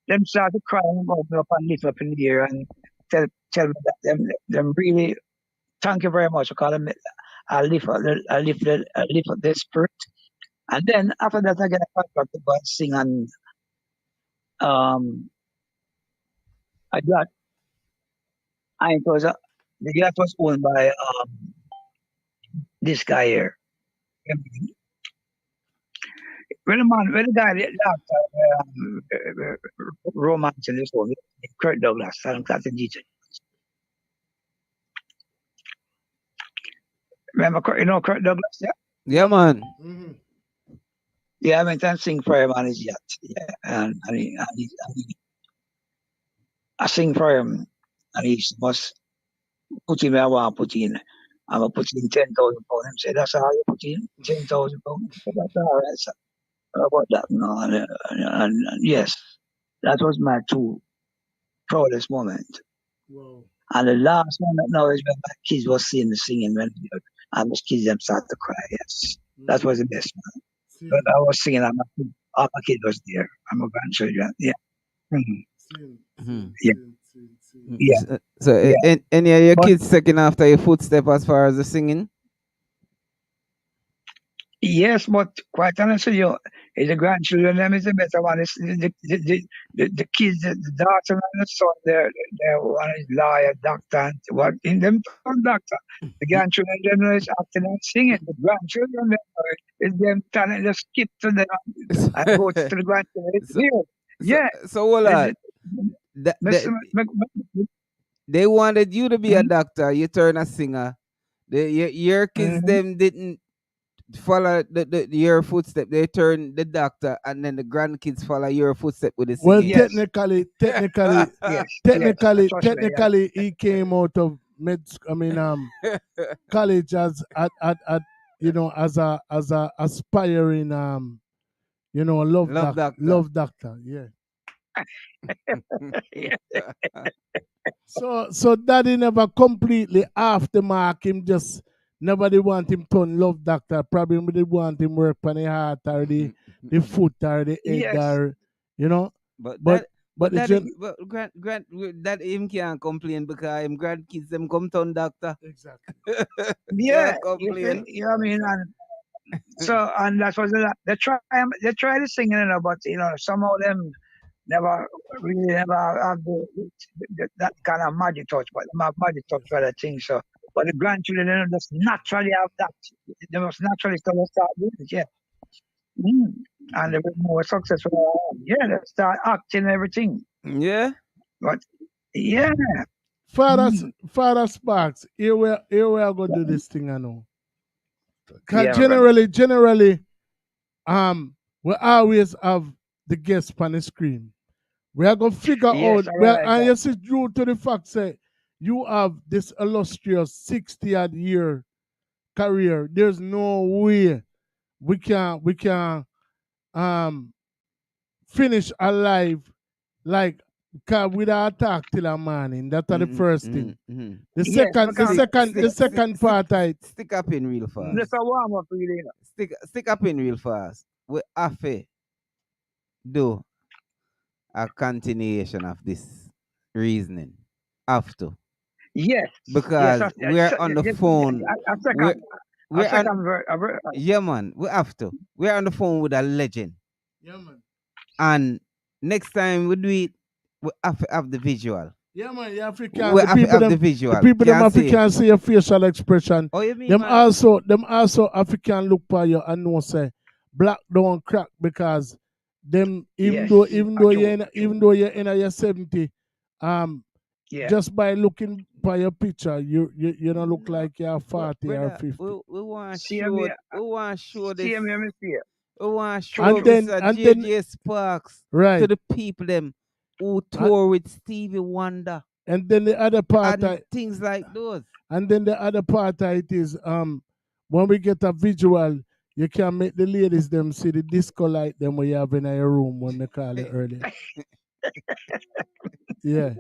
[SPEAKER 12] them started crying about me up and lift up in the air and tell me that them really thank you very much because I lift up their spirit. And then after that I get a contract to go and sing and I got the yacht was owned by this guy here. When the guy after romance in this one, Kurt Douglas, I'm class DJ. Remember, Kurt Douglas? Yeah.
[SPEAKER 11] Yeah, man.
[SPEAKER 12] Yeah, I went and sing for him on his yacht. Yeah, I sing for him, and he must put in where I want to put in. I'm going to put in 10,000 pounds. Him say, that's how you put in 10,000 pounds. That's all right, sir. How about that? No, and yes, that was my two proudest moment.
[SPEAKER 10] Wow.
[SPEAKER 12] And the last moment now is when my kids were seeing the singing when and the kids them start to cry. Yes, that was the best one. But I was singing, and all my kids was there, and my grandchildren. Yeah. Yeah. Yeah.
[SPEAKER 11] So,
[SPEAKER 12] Yeah.
[SPEAKER 11] any of your
[SPEAKER 12] But
[SPEAKER 11] kids second after your footstep as far as the singing?
[SPEAKER 12] yes, but quite honestly, the grandchildren them is the better one. It's the kids, the daughter and the son, they're one is lawyer, doctor, and what in them turn doctor. The grandchildren them is acting and singing. The grandchildren them is them talent just skip to them and go to the grandchildren. It's here. Yeah.
[SPEAKER 11] So hold on. They wanted you to be a doctor. You turn a singer. Your kids them didn't follow your footstep. They turn the doctor, and then the grandkids follow your footstep with the singing.
[SPEAKER 10] Well, technically, he came out of college as at as a aspiring love doctor. Yeah. So daddy never completely off the mark. Him just nobody want him turn love doctor. Probably they want him work on the heart or the foot or the head or
[SPEAKER 11] But that him can't complain because him grandkids them come turn doctor.
[SPEAKER 10] Exactly.
[SPEAKER 12] Yeah,
[SPEAKER 11] complain.
[SPEAKER 12] you know what I mean? And so and that was they try to sing it, but some of them never have that kind of magic touch, but they have magic touch for the thing. So, but the grandchildren they just naturally have that. They must naturally start doing it. Yeah. And they were more successful. Yeah, they start acting and everything.
[SPEAKER 11] Yeah.
[SPEAKER 12] But yeah.
[SPEAKER 10] Father Sparks, here we are going to do this thing, I know. Cause
[SPEAKER 12] Yeah,
[SPEAKER 10] generally, we always have the guests on the screen. We are going to figure out, and yes, it's due to the fact that you have this illustrious 60-odd year career. There's no way we can finish alive like without talk till a morning. That's the first thing. The second part,
[SPEAKER 11] stick up in real fast.
[SPEAKER 12] Just a warm up, really.
[SPEAKER 11] Stick up in real fast. We have to do a continuation of this reasoning. Have to.
[SPEAKER 12] Yes.
[SPEAKER 11] Because we're on the phone. Yeah, man. We have to. We're on the phone with a legend.
[SPEAKER 10] Yeah, man.
[SPEAKER 11] And next time we do it, we have to have the visual.
[SPEAKER 10] Yeah, man. You have to
[SPEAKER 11] have the visual.
[SPEAKER 10] The people them African see your facial expression.
[SPEAKER 11] Oh, you mean,
[SPEAKER 10] them also African look for you and know say black don't crack because them even though you're in your 70, just by looking by your picture, you don't look like you're 40 or 50.
[SPEAKER 11] We want to show this. We want to show
[SPEAKER 10] and
[SPEAKER 11] this
[SPEAKER 10] then
[SPEAKER 11] JJ Sparks
[SPEAKER 10] right
[SPEAKER 11] to the people them who tour with Stevie Wonder.
[SPEAKER 10] And then the other part
[SPEAKER 11] things like those.
[SPEAKER 10] And then the other part it is when we get a visual, you can make the ladies them see the disco light them we have in your room when they call it earlier. Yeah.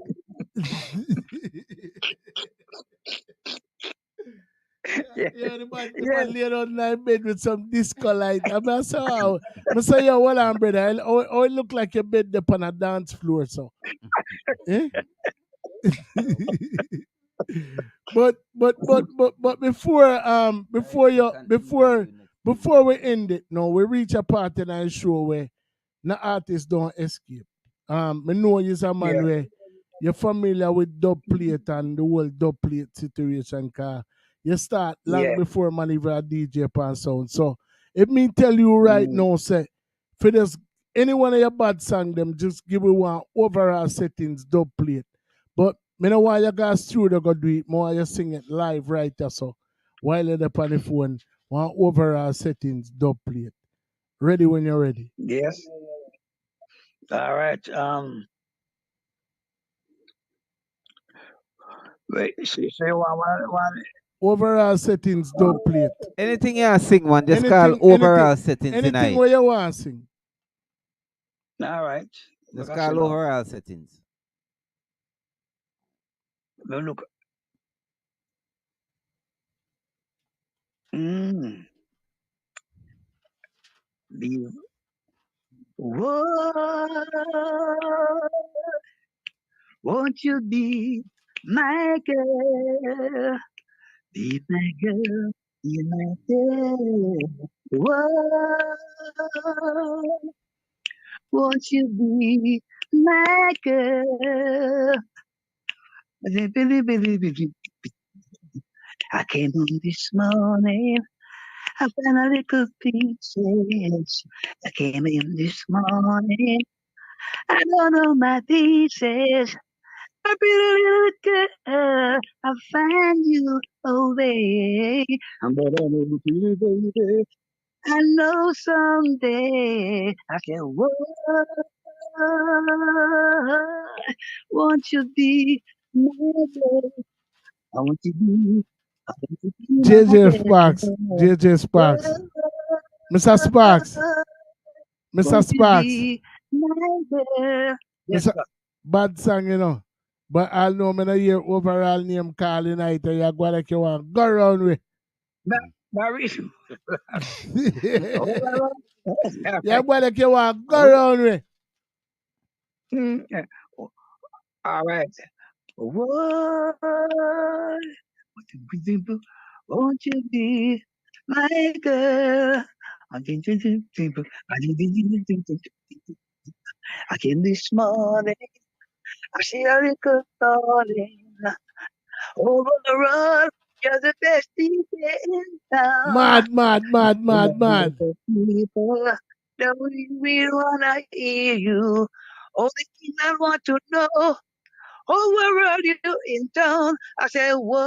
[SPEAKER 10] The man laid on my bed with some disco light. I say, yo, hold on, brother. Oh, it look like your bed up on a dance floor, so. Eh? But before we end it, no, we reach a part in our show where no artists don't escape. I know you're a man where you're familiar with dub plate and the whole dub plate situation, cause you start long
[SPEAKER 12] Yeah.
[SPEAKER 10] before man even a DJ pan sound. So if me tell you right now, say, for this any one of your bad song, them just give me one overall settings dub plate. But me know why you guys studio go do it, more you sing it live right there. So while you're up on the phone, one overall settings dub plate. Ready when you're ready.
[SPEAKER 12] Yes. All right. Wait. So you want one?
[SPEAKER 10] Overall settings dub plate.
[SPEAKER 11] Anything you sing, man, just call
[SPEAKER 10] Anything,
[SPEAKER 11] overall settings
[SPEAKER 10] anything
[SPEAKER 11] tonight.
[SPEAKER 10] where you want to sing.
[SPEAKER 12] All right.
[SPEAKER 11] Just
[SPEAKER 12] Like I say
[SPEAKER 11] call
[SPEAKER 12] now.
[SPEAKER 11] overall settings.
[SPEAKER 12] Me look. Mm. The Whoa, won't you be my girl? Be my girl, be my girl. Whoa, won't you be my girl? I came home this morning. I found a little pieces. I came in this morning. I don't know my pieces. I pretty little girl. I find you away. But I know you, baby. I know someday I can walk. Won't you be my girl? I want to be. I want to be my
[SPEAKER 10] JJ Sparks.
[SPEAKER 12] girl.
[SPEAKER 10] JJ Sparks. Mr. Sparks. Mr.
[SPEAKER 12] Won't you
[SPEAKER 10] Sparks.
[SPEAKER 12] be my girl? Yes,
[SPEAKER 10] Mr.
[SPEAKER 12] sir.
[SPEAKER 10] Bad song, you know. But I'll know me not hear overall name calling night and you go like you want go around with.
[SPEAKER 12] Barry.
[SPEAKER 10] Yeah, boy like you want go around with.
[SPEAKER 12] All right. Whoa, won't you be my girl? I came this morning. I see a little darling over the road. You're the best thing in town.
[SPEAKER 10] Mad.
[SPEAKER 12] People don't really wanna hear you. Only thing I want to know, where are you in town? I said, what?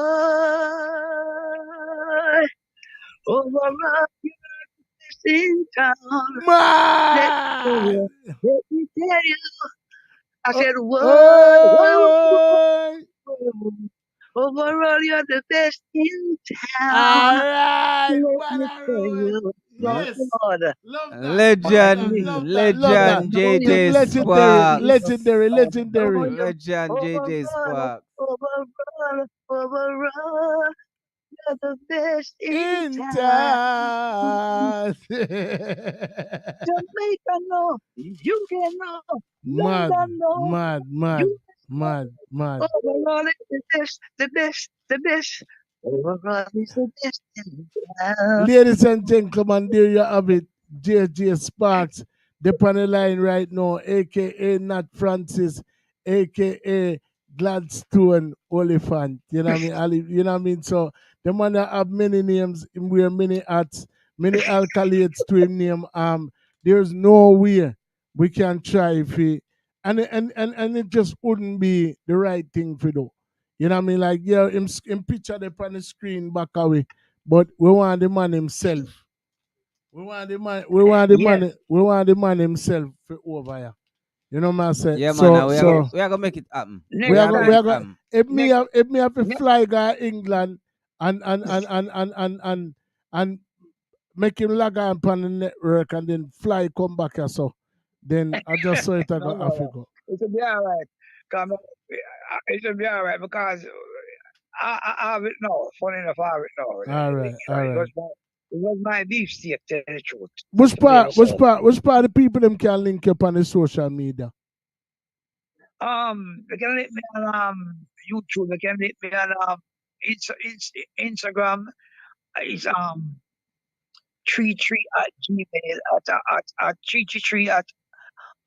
[SPEAKER 12] Where are you in town?
[SPEAKER 10] Mad.
[SPEAKER 12] Let me tell you. I said, what?
[SPEAKER 10] Oh.
[SPEAKER 12] Overall, you're the best in town.
[SPEAKER 10] Alright,
[SPEAKER 12] Let
[SPEAKER 10] what
[SPEAKER 12] me
[SPEAKER 10] a
[SPEAKER 12] tell
[SPEAKER 10] roll.
[SPEAKER 12] you,
[SPEAKER 10] Yes.
[SPEAKER 12] Lord.
[SPEAKER 10] Love that. Love that.
[SPEAKER 11] Legend JJ
[SPEAKER 10] Legendary.
[SPEAKER 11] Sparks.
[SPEAKER 10] Legendary.
[SPEAKER 11] Legend JJ Sparks.
[SPEAKER 12] Overall, you're the best in
[SPEAKER 10] In
[SPEAKER 12] town.
[SPEAKER 10] town.
[SPEAKER 12] Jamaica, no, you can know.
[SPEAKER 10] Mad.
[SPEAKER 12] London, no, you overall it's the best. Overall it's the best in town.
[SPEAKER 10] Ladies and gentlemen, there you have it. JJ Sparks, the panel line right now, aka Nat Francis, aka Gladstone Oliphant. You know what I mean? You know what I mean? So the man that have many names, him wear many hats, many accolades to him name. There's no way we can try if he and it just wouldn't be the right thing for do. You know what I mean? Like, yeah, him picture them on the screen back away. But we want the man himself. We want the man. We want the
[SPEAKER 12] Yes.
[SPEAKER 10] man. We want the man himself for over here. You know what I said?
[SPEAKER 11] Yeah, man.
[SPEAKER 10] So
[SPEAKER 11] We are gonna make it happen.
[SPEAKER 10] we
[SPEAKER 12] Next
[SPEAKER 10] are
[SPEAKER 12] time,
[SPEAKER 10] going. If me have to fly guy England and make him log on upon the network and then fly come back here. So then I just saw it. I got off
[SPEAKER 12] no.
[SPEAKER 10] go.
[SPEAKER 12] It should be all right. It should be all right because I have it now. Funny enough, I have it now.
[SPEAKER 10] All right.
[SPEAKER 12] It was my beef steak, tell the truth.
[SPEAKER 10] Which
[SPEAKER 12] To play
[SPEAKER 10] part? Which
[SPEAKER 12] myself.
[SPEAKER 10] part? Which part of the people them can link up on the social media?
[SPEAKER 12] They can link me on YouTube. They can link me on Instagram. It's 33 at gmail at 33 at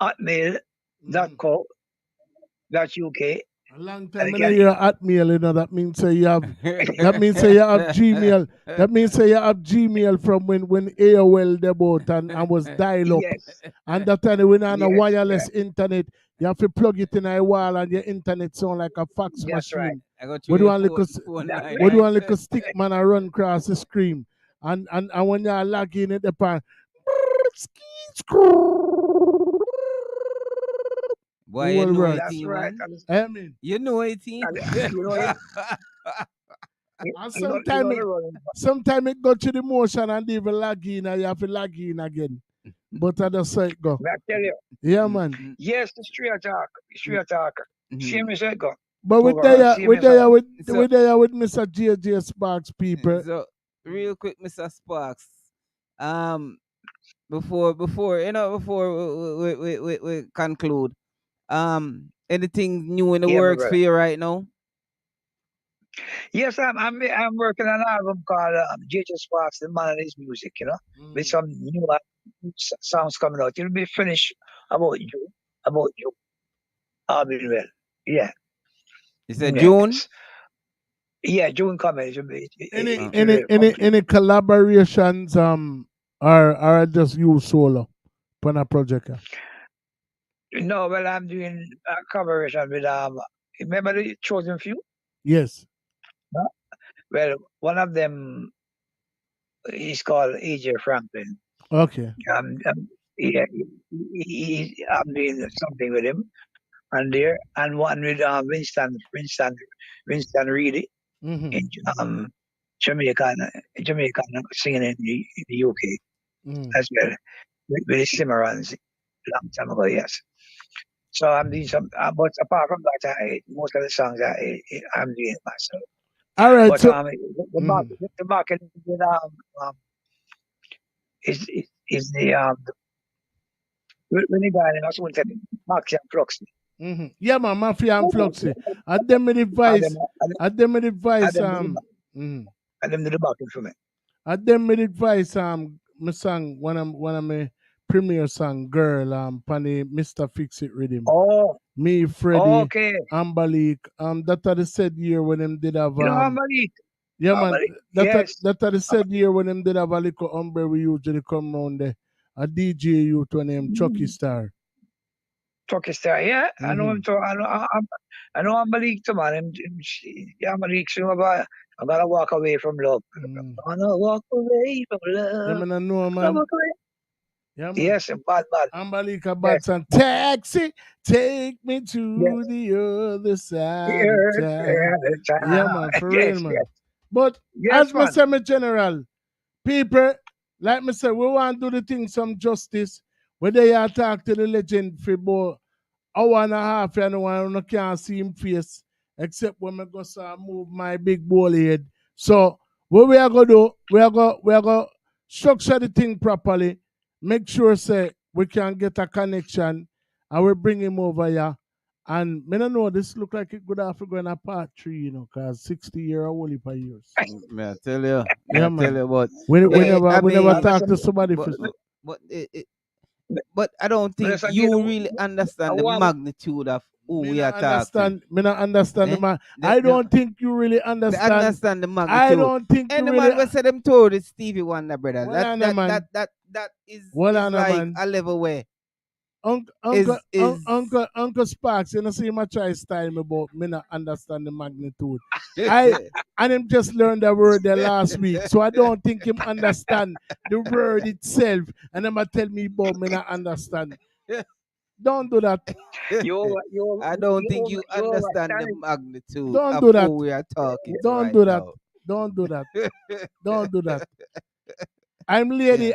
[SPEAKER 12] hotmail.co.uk.
[SPEAKER 10] A long time when you're at mail, you know, that means say you have Gmail. That means say you have Gmail from when AOL debut and was dial up.
[SPEAKER 12] Yes.
[SPEAKER 10] And that time when on a
[SPEAKER 12] Yes.
[SPEAKER 10] wireless internet, you have to plug it in a wall and your internet sound like a fax
[SPEAKER 12] That's right.
[SPEAKER 10] machine.
[SPEAKER 11] I got
[SPEAKER 10] We
[SPEAKER 11] you
[SPEAKER 10] do
[SPEAKER 11] a
[SPEAKER 10] a little
[SPEAKER 11] phone
[SPEAKER 12] That's
[SPEAKER 11] line,
[SPEAKER 10] we do
[SPEAKER 11] right?
[SPEAKER 10] a little stick man and run across the screen. And when you log in at the pan,
[SPEAKER 11] Boy, you know
[SPEAKER 10] works.
[SPEAKER 12] That's
[SPEAKER 11] 18,
[SPEAKER 12] right.
[SPEAKER 11] man.
[SPEAKER 10] I mean,
[SPEAKER 11] You know 18.
[SPEAKER 12] And, you know,
[SPEAKER 10] and
[SPEAKER 12] you know the running.
[SPEAKER 10] sometimes it go to the motion and even log in and you have to log in again. But I just say it go.
[SPEAKER 12] I tell you.
[SPEAKER 10] Yeah, man.
[SPEAKER 12] Yes, the straight talk. Straight talk. Same as I go.
[SPEAKER 10] But with there with Mr. JJ Sparks people.
[SPEAKER 11] So real quick, Mr. Sparks. Before we conclude, anything new in the
[SPEAKER 12] Yeah, my
[SPEAKER 11] works for
[SPEAKER 12] brother.
[SPEAKER 11] you right now?
[SPEAKER 12] Yes, I'm working on an album called JJ Sparks, the man and his music, you know, with some new songs coming out. It'll be finished about June. About June. I'll be well. Yeah.
[SPEAKER 11] You said
[SPEAKER 12] Yes.
[SPEAKER 11] June?
[SPEAKER 12] Yeah, June coming. It should be,
[SPEAKER 10] Any
[SPEAKER 12] complete.
[SPEAKER 10] collaborations are just you solo on a project?
[SPEAKER 12] No, well, I'm doing a collaboration with remember the Chosen Few?
[SPEAKER 10] Yes.
[SPEAKER 12] Huh? Well, one of them is called AJ Franklin.
[SPEAKER 10] Okay.
[SPEAKER 12] Yeah, I'm doing something with him, and one with Winston Reedy in Jamaican singing in the UK as well with the Cimarrons long time ago. Yes. So I'm doing some, but apart from that, most of the songs I'm doing myself.
[SPEAKER 10] All right.
[SPEAKER 12] But
[SPEAKER 10] So
[SPEAKER 12] the market with is the when the guy in also wanted Maxi and Fluxy.
[SPEAKER 10] yeah, man, Mafia and Fluxy. At them with advice. At them with advice.
[SPEAKER 12] And them do the backing for me.
[SPEAKER 10] At them with advice. My song one of my premiere song, Girl. Pani Mr. Fix It Rhythm.
[SPEAKER 12] Oh.
[SPEAKER 10] Me, Freddie,
[SPEAKER 12] Okay.
[SPEAKER 10] Ambalik. That are the said year when them did have
[SPEAKER 12] You know Ambalik.
[SPEAKER 10] yeah, man.
[SPEAKER 12] Yes.
[SPEAKER 10] That are the said year when them did have a little umbre we usually come round there. A DJ youth when him Chucky Star.
[SPEAKER 12] Chucky Star, yeah. I know him too. I know Ambalik too, man. Ambalik sing about I'm gonna walk away from love. I'm gonna walk away from love.
[SPEAKER 10] Yeah, man, I know, man. Yeah, man.
[SPEAKER 12] Yes, bad.
[SPEAKER 10] Ambalika Bats and Taxi, take me to the other side of town. Yeah, man, for real, man.
[SPEAKER 12] Yes.
[SPEAKER 10] But
[SPEAKER 12] Yes,
[SPEAKER 10] as I say, my general, people, like me say, we want to do the thing some justice. When they are talk to the legend for about hour and a half, you know, I can't see him face, except when I go move my big ball head. So what we are gonna do, we are gonna structure the thing properly, make sure say we can get a connection, and we bring him over here. And I don't know, this look like it could have to go in a part 3, you know, because 60-year only per years.
[SPEAKER 11] May I tell you?
[SPEAKER 10] Yeah,
[SPEAKER 11] I tell you what.
[SPEAKER 10] We never talk to somebody for
[SPEAKER 11] but I don't think you really understand the magnitude of who we are talking.
[SPEAKER 10] Me not understand the man. I don't think you really understand
[SPEAKER 11] the magnitude.
[SPEAKER 10] I don't think
[SPEAKER 11] any
[SPEAKER 10] you
[SPEAKER 11] man
[SPEAKER 10] really.
[SPEAKER 11] will say them told it's Stevie Wonder, brother. That is like a level where.
[SPEAKER 10] Uncle Sparks, you know, see my try style me, but me not understand the magnitude. And him just learned the word there last week, so I don't think him understand the word itself. And him tell me about me not understand. Don't do that.
[SPEAKER 11] I don't think you understand the magnitude
[SPEAKER 10] don't
[SPEAKER 11] of
[SPEAKER 10] do that.
[SPEAKER 11] who we are talking.
[SPEAKER 10] Don't
[SPEAKER 11] right
[SPEAKER 10] do that.
[SPEAKER 11] now.
[SPEAKER 10] Don't do that. Don't do that. I'm lady,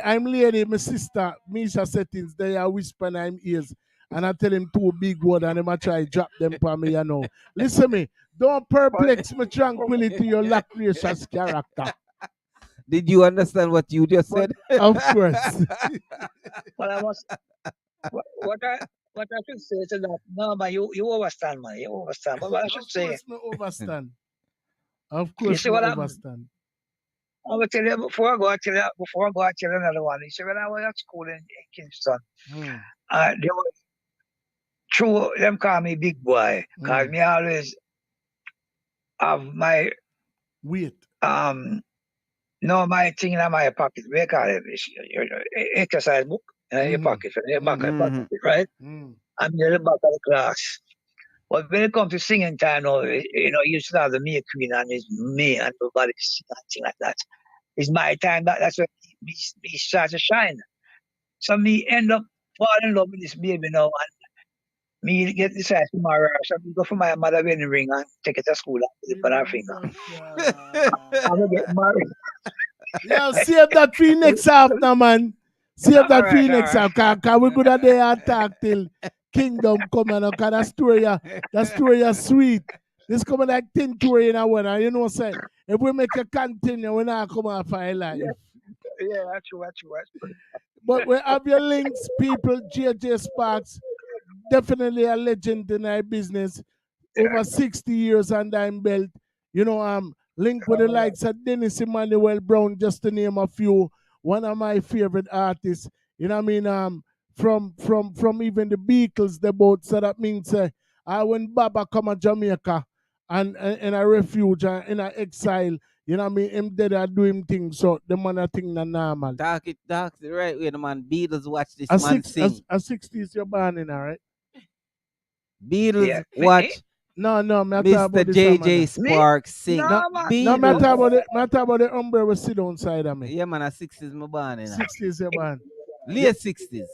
[SPEAKER 10] my sister, Misha settings, they are whispering in my ears. And I tell him 2 big words and him I try drop them for me, you know. Listen me, don't perplex my tranquility, your loquacious character.
[SPEAKER 11] Did you understand what you just said?
[SPEAKER 10] Of course.
[SPEAKER 12] Well, I must. What I should say to that? No, man, you overstand, man. You overstand. But what I should say.
[SPEAKER 10] Of course, I overstand. Of course, I overstand.
[SPEAKER 12] I will tell you before I go. Tell you another one. You see, when I was at school in Kingston, there was true, them call me big boy. Cause me always have my
[SPEAKER 10] Wait.
[SPEAKER 12] no my thing in my pocket. We call it exercise book in your pocket, in your back pocket, right? I'm in the back of the class. But when it comes to singing time, you should have the me queen and it's me and nobody sing anything like that. It's my time. That's when me start to shine. So me end up falling in love with this baby now, and me get this size tomorrow. So me go for my mother wedding ring and take it to school and put her finger. I'm gonna get married.
[SPEAKER 10] Yo, save that for next half now, man. Save that for next half. Cause we good at the attack till Kingdom come and cause that story is sweet. This coming like 10 tour in a one, and you know what I'm saying? If we make a continue, we not come off our life.
[SPEAKER 12] Yeah, that's true.
[SPEAKER 10] But we have your links, people. JJ Sparks, definitely a legend in our business. Over 60 years under him belt. Linked with the likes of Dennis Emmanuel Brown, just to name a few. One of my favorite artists. You know what I mean? From even the Beatles, the boat. So that means when Baba come to Jamaica and in a refuge and in an exile, you know what I mean? Him dead are doing things, so the man a thing na normal.
[SPEAKER 11] Dark it the right way, the man. Beatles watch this man sing.
[SPEAKER 10] A 60s you're born in, alright?
[SPEAKER 11] Beatles watch.
[SPEAKER 10] No,
[SPEAKER 11] Mr. JJ Sparks sing.
[SPEAKER 10] No, I talk about the umbrella we sit down side of me.
[SPEAKER 11] Yeah, man, a 60s my born in.
[SPEAKER 10] 60s you're born.
[SPEAKER 11] Late 60s.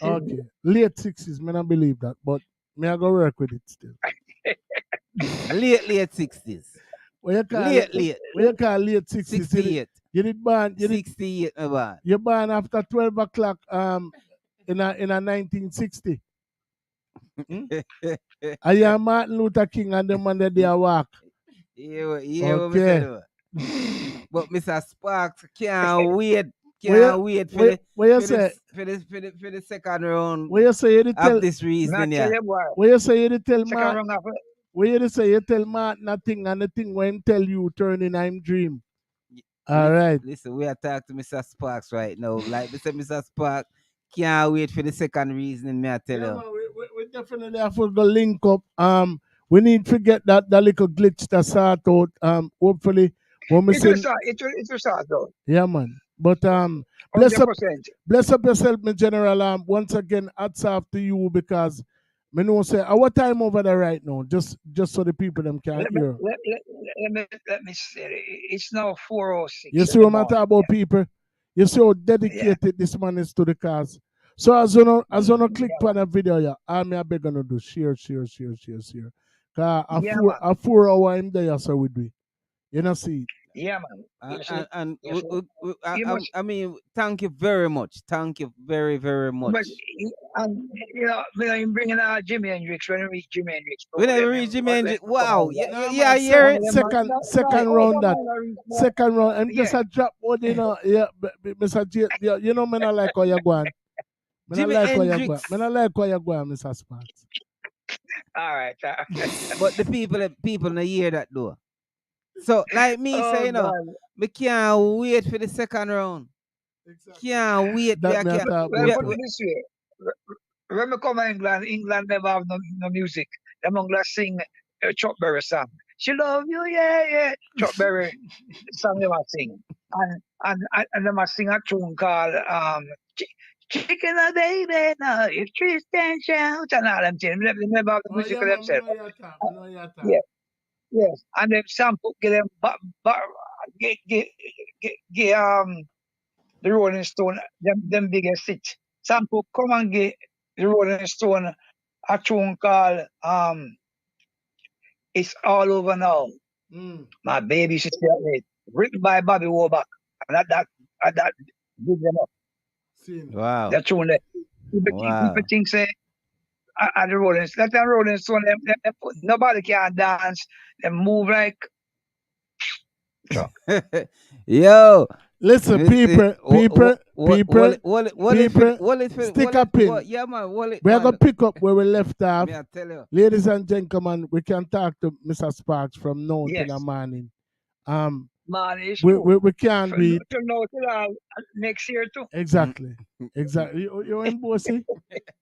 [SPEAKER 10] Okay. Late 60s, me not believe that, but me I go work with it still.
[SPEAKER 11] late 60s.
[SPEAKER 10] What you call
[SPEAKER 11] late.
[SPEAKER 10] What you call late 60s?
[SPEAKER 11] 68.
[SPEAKER 10] You did born.
[SPEAKER 11] 68 my born.
[SPEAKER 10] You born after 12 o'clock in a 1960. Are you Martin Luther King and the man that they walk?
[SPEAKER 11] Yeah,
[SPEAKER 10] okay.
[SPEAKER 11] But Mr. Sparks can't wait. Can't wait for the second round.
[SPEAKER 10] What you say you tell
[SPEAKER 11] of this reason, yeah.
[SPEAKER 10] What you say you tell Martin? What you say you tell Martin nothing and the thing when him tell you turn in him dream. All right.
[SPEAKER 11] Listen, we are talking to Mr. Sparks right now. Like Mr. Sparks can't wait for the second reasoning, me I tell you.
[SPEAKER 10] Man, we definitely have to go link up. We need to get that little glitch to sort out. Hopefully when we send
[SPEAKER 12] it will start though.
[SPEAKER 10] Yeah, man. But bless up yourself, my general. Once again, hats off to you because me know say our time over there right now. Just so the people them can hear.
[SPEAKER 12] Let me say it's now 4:06.
[SPEAKER 10] You see what I'm talking about, people? You see how dedicated this man is to the cause. So as you know, click on the video, yeah. I'm beg gonna do share. Cause a 4 hour in there, so we do. You know, see.
[SPEAKER 12] Yeah, man.
[SPEAKER 11] I mean, thank you very much. Thank you very, very much.
[SPEAKER 12] But, I'm bringing out Jimi Hendrix when we reach Jimi Hendrix.
[SPEAKER 11] When I reach Jimi Hendrix, wow. Yeah, I hear it.
[SPEAKER 10] Second round that. Second round. I'm just a drop one, Yeah, Mr. J, you know, me not like how you go on. Me not like how you go on, Mr. Sparks.
[SPEAKER 12] All right.
[SPEAKER 11] But the people don't hear that though. So, like me say, we can't wait for the second round. Exactly. Can't wait.
[SPEAKER 12] Put it this way. When we come to England never have no music. Them only sing Chuck Berry song. She love you, yeah. Chuck Berry song they must sing. And they must sing a tune called Chicken a baby, no, if Tristan shouts and all them things. They never have the music for themselves. Yeah. Yes, and then sample get them get the Rolling Stone them biggest hit. Sample come and get the Rolling Stone a tune called It's All Over Now. My baby should it written by Bobby Warback, and that did them up.
[SPEAKER 11] Wow.
[SPEAKER 12] That tune there. People think say at the Rolling Stone. That Rolling Stone, nobody can dance. They move like.
[SPEAKER 11] Yo,
[SPEAKER 10] listen, people, stick up in.
[SPEAKER 11] Yeah, man.
[SPEAKER 10] We're gonna pick up where we left off.
[SPEAKER 11] I tell you.
[SPEAKER 10] Ladies and gentlemen, we can talk to Mr. Sparks from now till the morning. We can't read.
[SPEAKER 12] Next year too.
[SPEAKER 10] Exactly. You're in Bossy.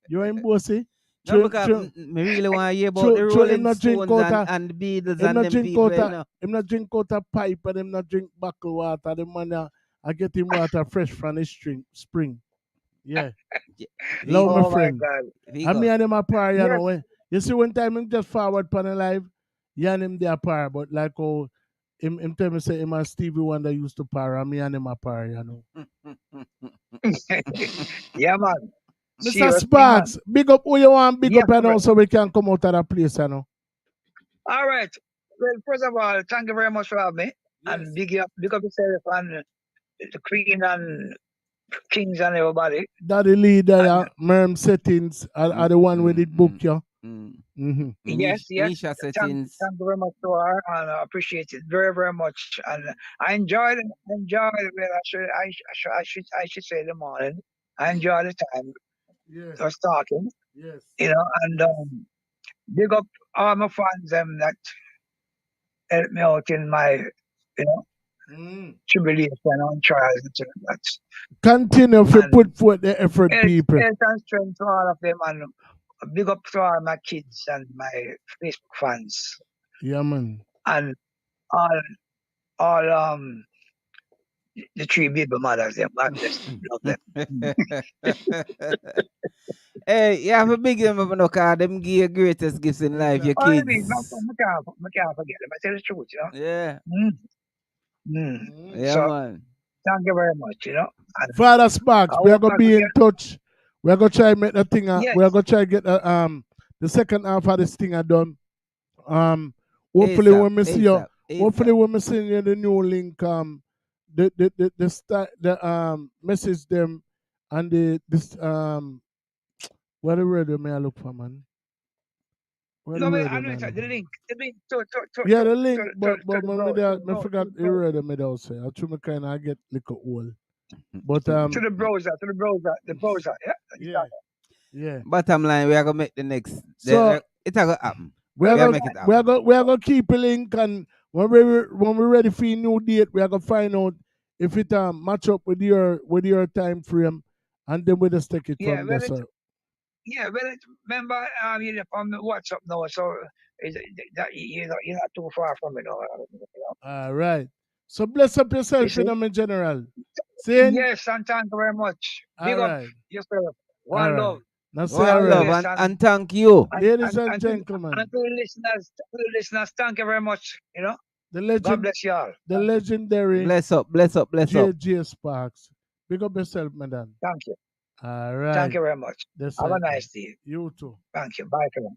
[SPEAKER 10] You're in Bossy.
[SPEAKER 11] No, because me really want to hear about the Rolling Stones and the Beatles and them people.
[SPEAKER 10] Him not drink out a pipe and him not drink bottled water. The man I get him water fresh from the spring. Yeah. Love my friend. I mean and him a par, you know. When, you see one time him just forward pan alive, yeah, and him there par, but like oh him tell me say him and Stevie Wonder used to par, and me and him a par, you know.
[SPEAKER 12] Yeah, man.
[SPEAKER 10] Mr. Sparks, big up who you want, big up and also we can come out of that place, you know.
[SPEAKER 12] All right. Well, first of all, thank you very much for having me. Yes. And big up yourself and the Queen and Kings and everybody.
[SPEAKER 10] That the leader, yeah. Merm Settings are the one with it book, yeah.
[SPEAKER 12] Yes.
[SPEAKER 11] Misha Settings.
[SPEAKER 12] Thank you very much to her, and I appreciate it very, very much. And I enjoyed it. Well, I should say the morning. I enjoyed the time.
[SPEAKER 10] Yes.
[SPEAKER 12] I was talking.
[SPEAKER 10] Yes.
[SPEAKER 12] You know, and big up all my fans that help me out in my, tribulation and trials and that.
[SPEAKER 10] Continue to put forth the effort, people.
[SPEAKER 12] Health and strength to all of them, and big up to all my kids and my Facebook fans.
[SPEAKER 10] Yeah, man.
[SPEAKER 12] And all the 3 baby mothers, them. God bless them. Love them.
[SPEAKER 11] Hey, you have a big them up, no, cause them give you greatest gifts in life, your kids.
[SPEAKER 12] I mean, I can't forget them. I tell the truth, you know.
[SPEAKER 11] Yeah. Yeah,
[SPEAKER 12] so,
[SPEAKER 11] man.
[SPEAKER 12] Thank you very much, you know. And
[SPEAKER 10] Father Sparks, we are gonna be in touch. We are gonna try and make that thing.
[SPEAKER 12] Yes.
[SPEAKER 10] We are gonna try and get the second half of this thing done. Hopefully
[SPEAKER 11] ASAP,
[SPEAKER 10] when we see you, hopefully when we send you the new link, the message them and what the word may I look for, man?
[SPEAKER 12] the link.
[SPEAKER 10] Yeah, the link, but I forgot the word me also. I try me kind of get little old. But
[SPEAKER 12] to the browser,
[SPEAKER 10] yeah.
[SPEAKER 11] Bottom line, we are gonna make the next.
[SPEAKER 10] So
[SPEAKER 11] it's gonna happen.
[SPEAKER 10] We are gonna keep a link, and when we're ready for a new date, we are gonna find out if it match up with your time frame, and then we just take it from there. So.
[SPEAKER 12] Yeah, well, remember, you're on WhatsApp now, so you're not too far from it.
[SPEAKER 10] All right. So bless up yourself, in general. Saying?
[SPEAKER 12] Yes, and thank you very much. Big up yourself. One love.
[SPEAKER 11] One love, and thank you.
[SPEAKER 10] Ladies and gentlemen.
[SPEAKER 12] And to the listeners, thank you very much. You know,
[SPEAKER 10] the legend,
[SPEAKER 12] God bless you all.
[SPEAKER 10] The legendary.
[SPEAKER 11] Bless up.
[SPEAKER 10] JJ Sparks. Big up yourself, madam.
[SPEAKER 12] Thank you.
[SPEAKER 10] All right.
[SPEAKER 12] Thank you very much.
[SPEAKER 10] That's
[SPEAKER 12] Have a nice day.
[SPEAKER 10] You too.
[SPEAKER 12] Thank you. Bye for now.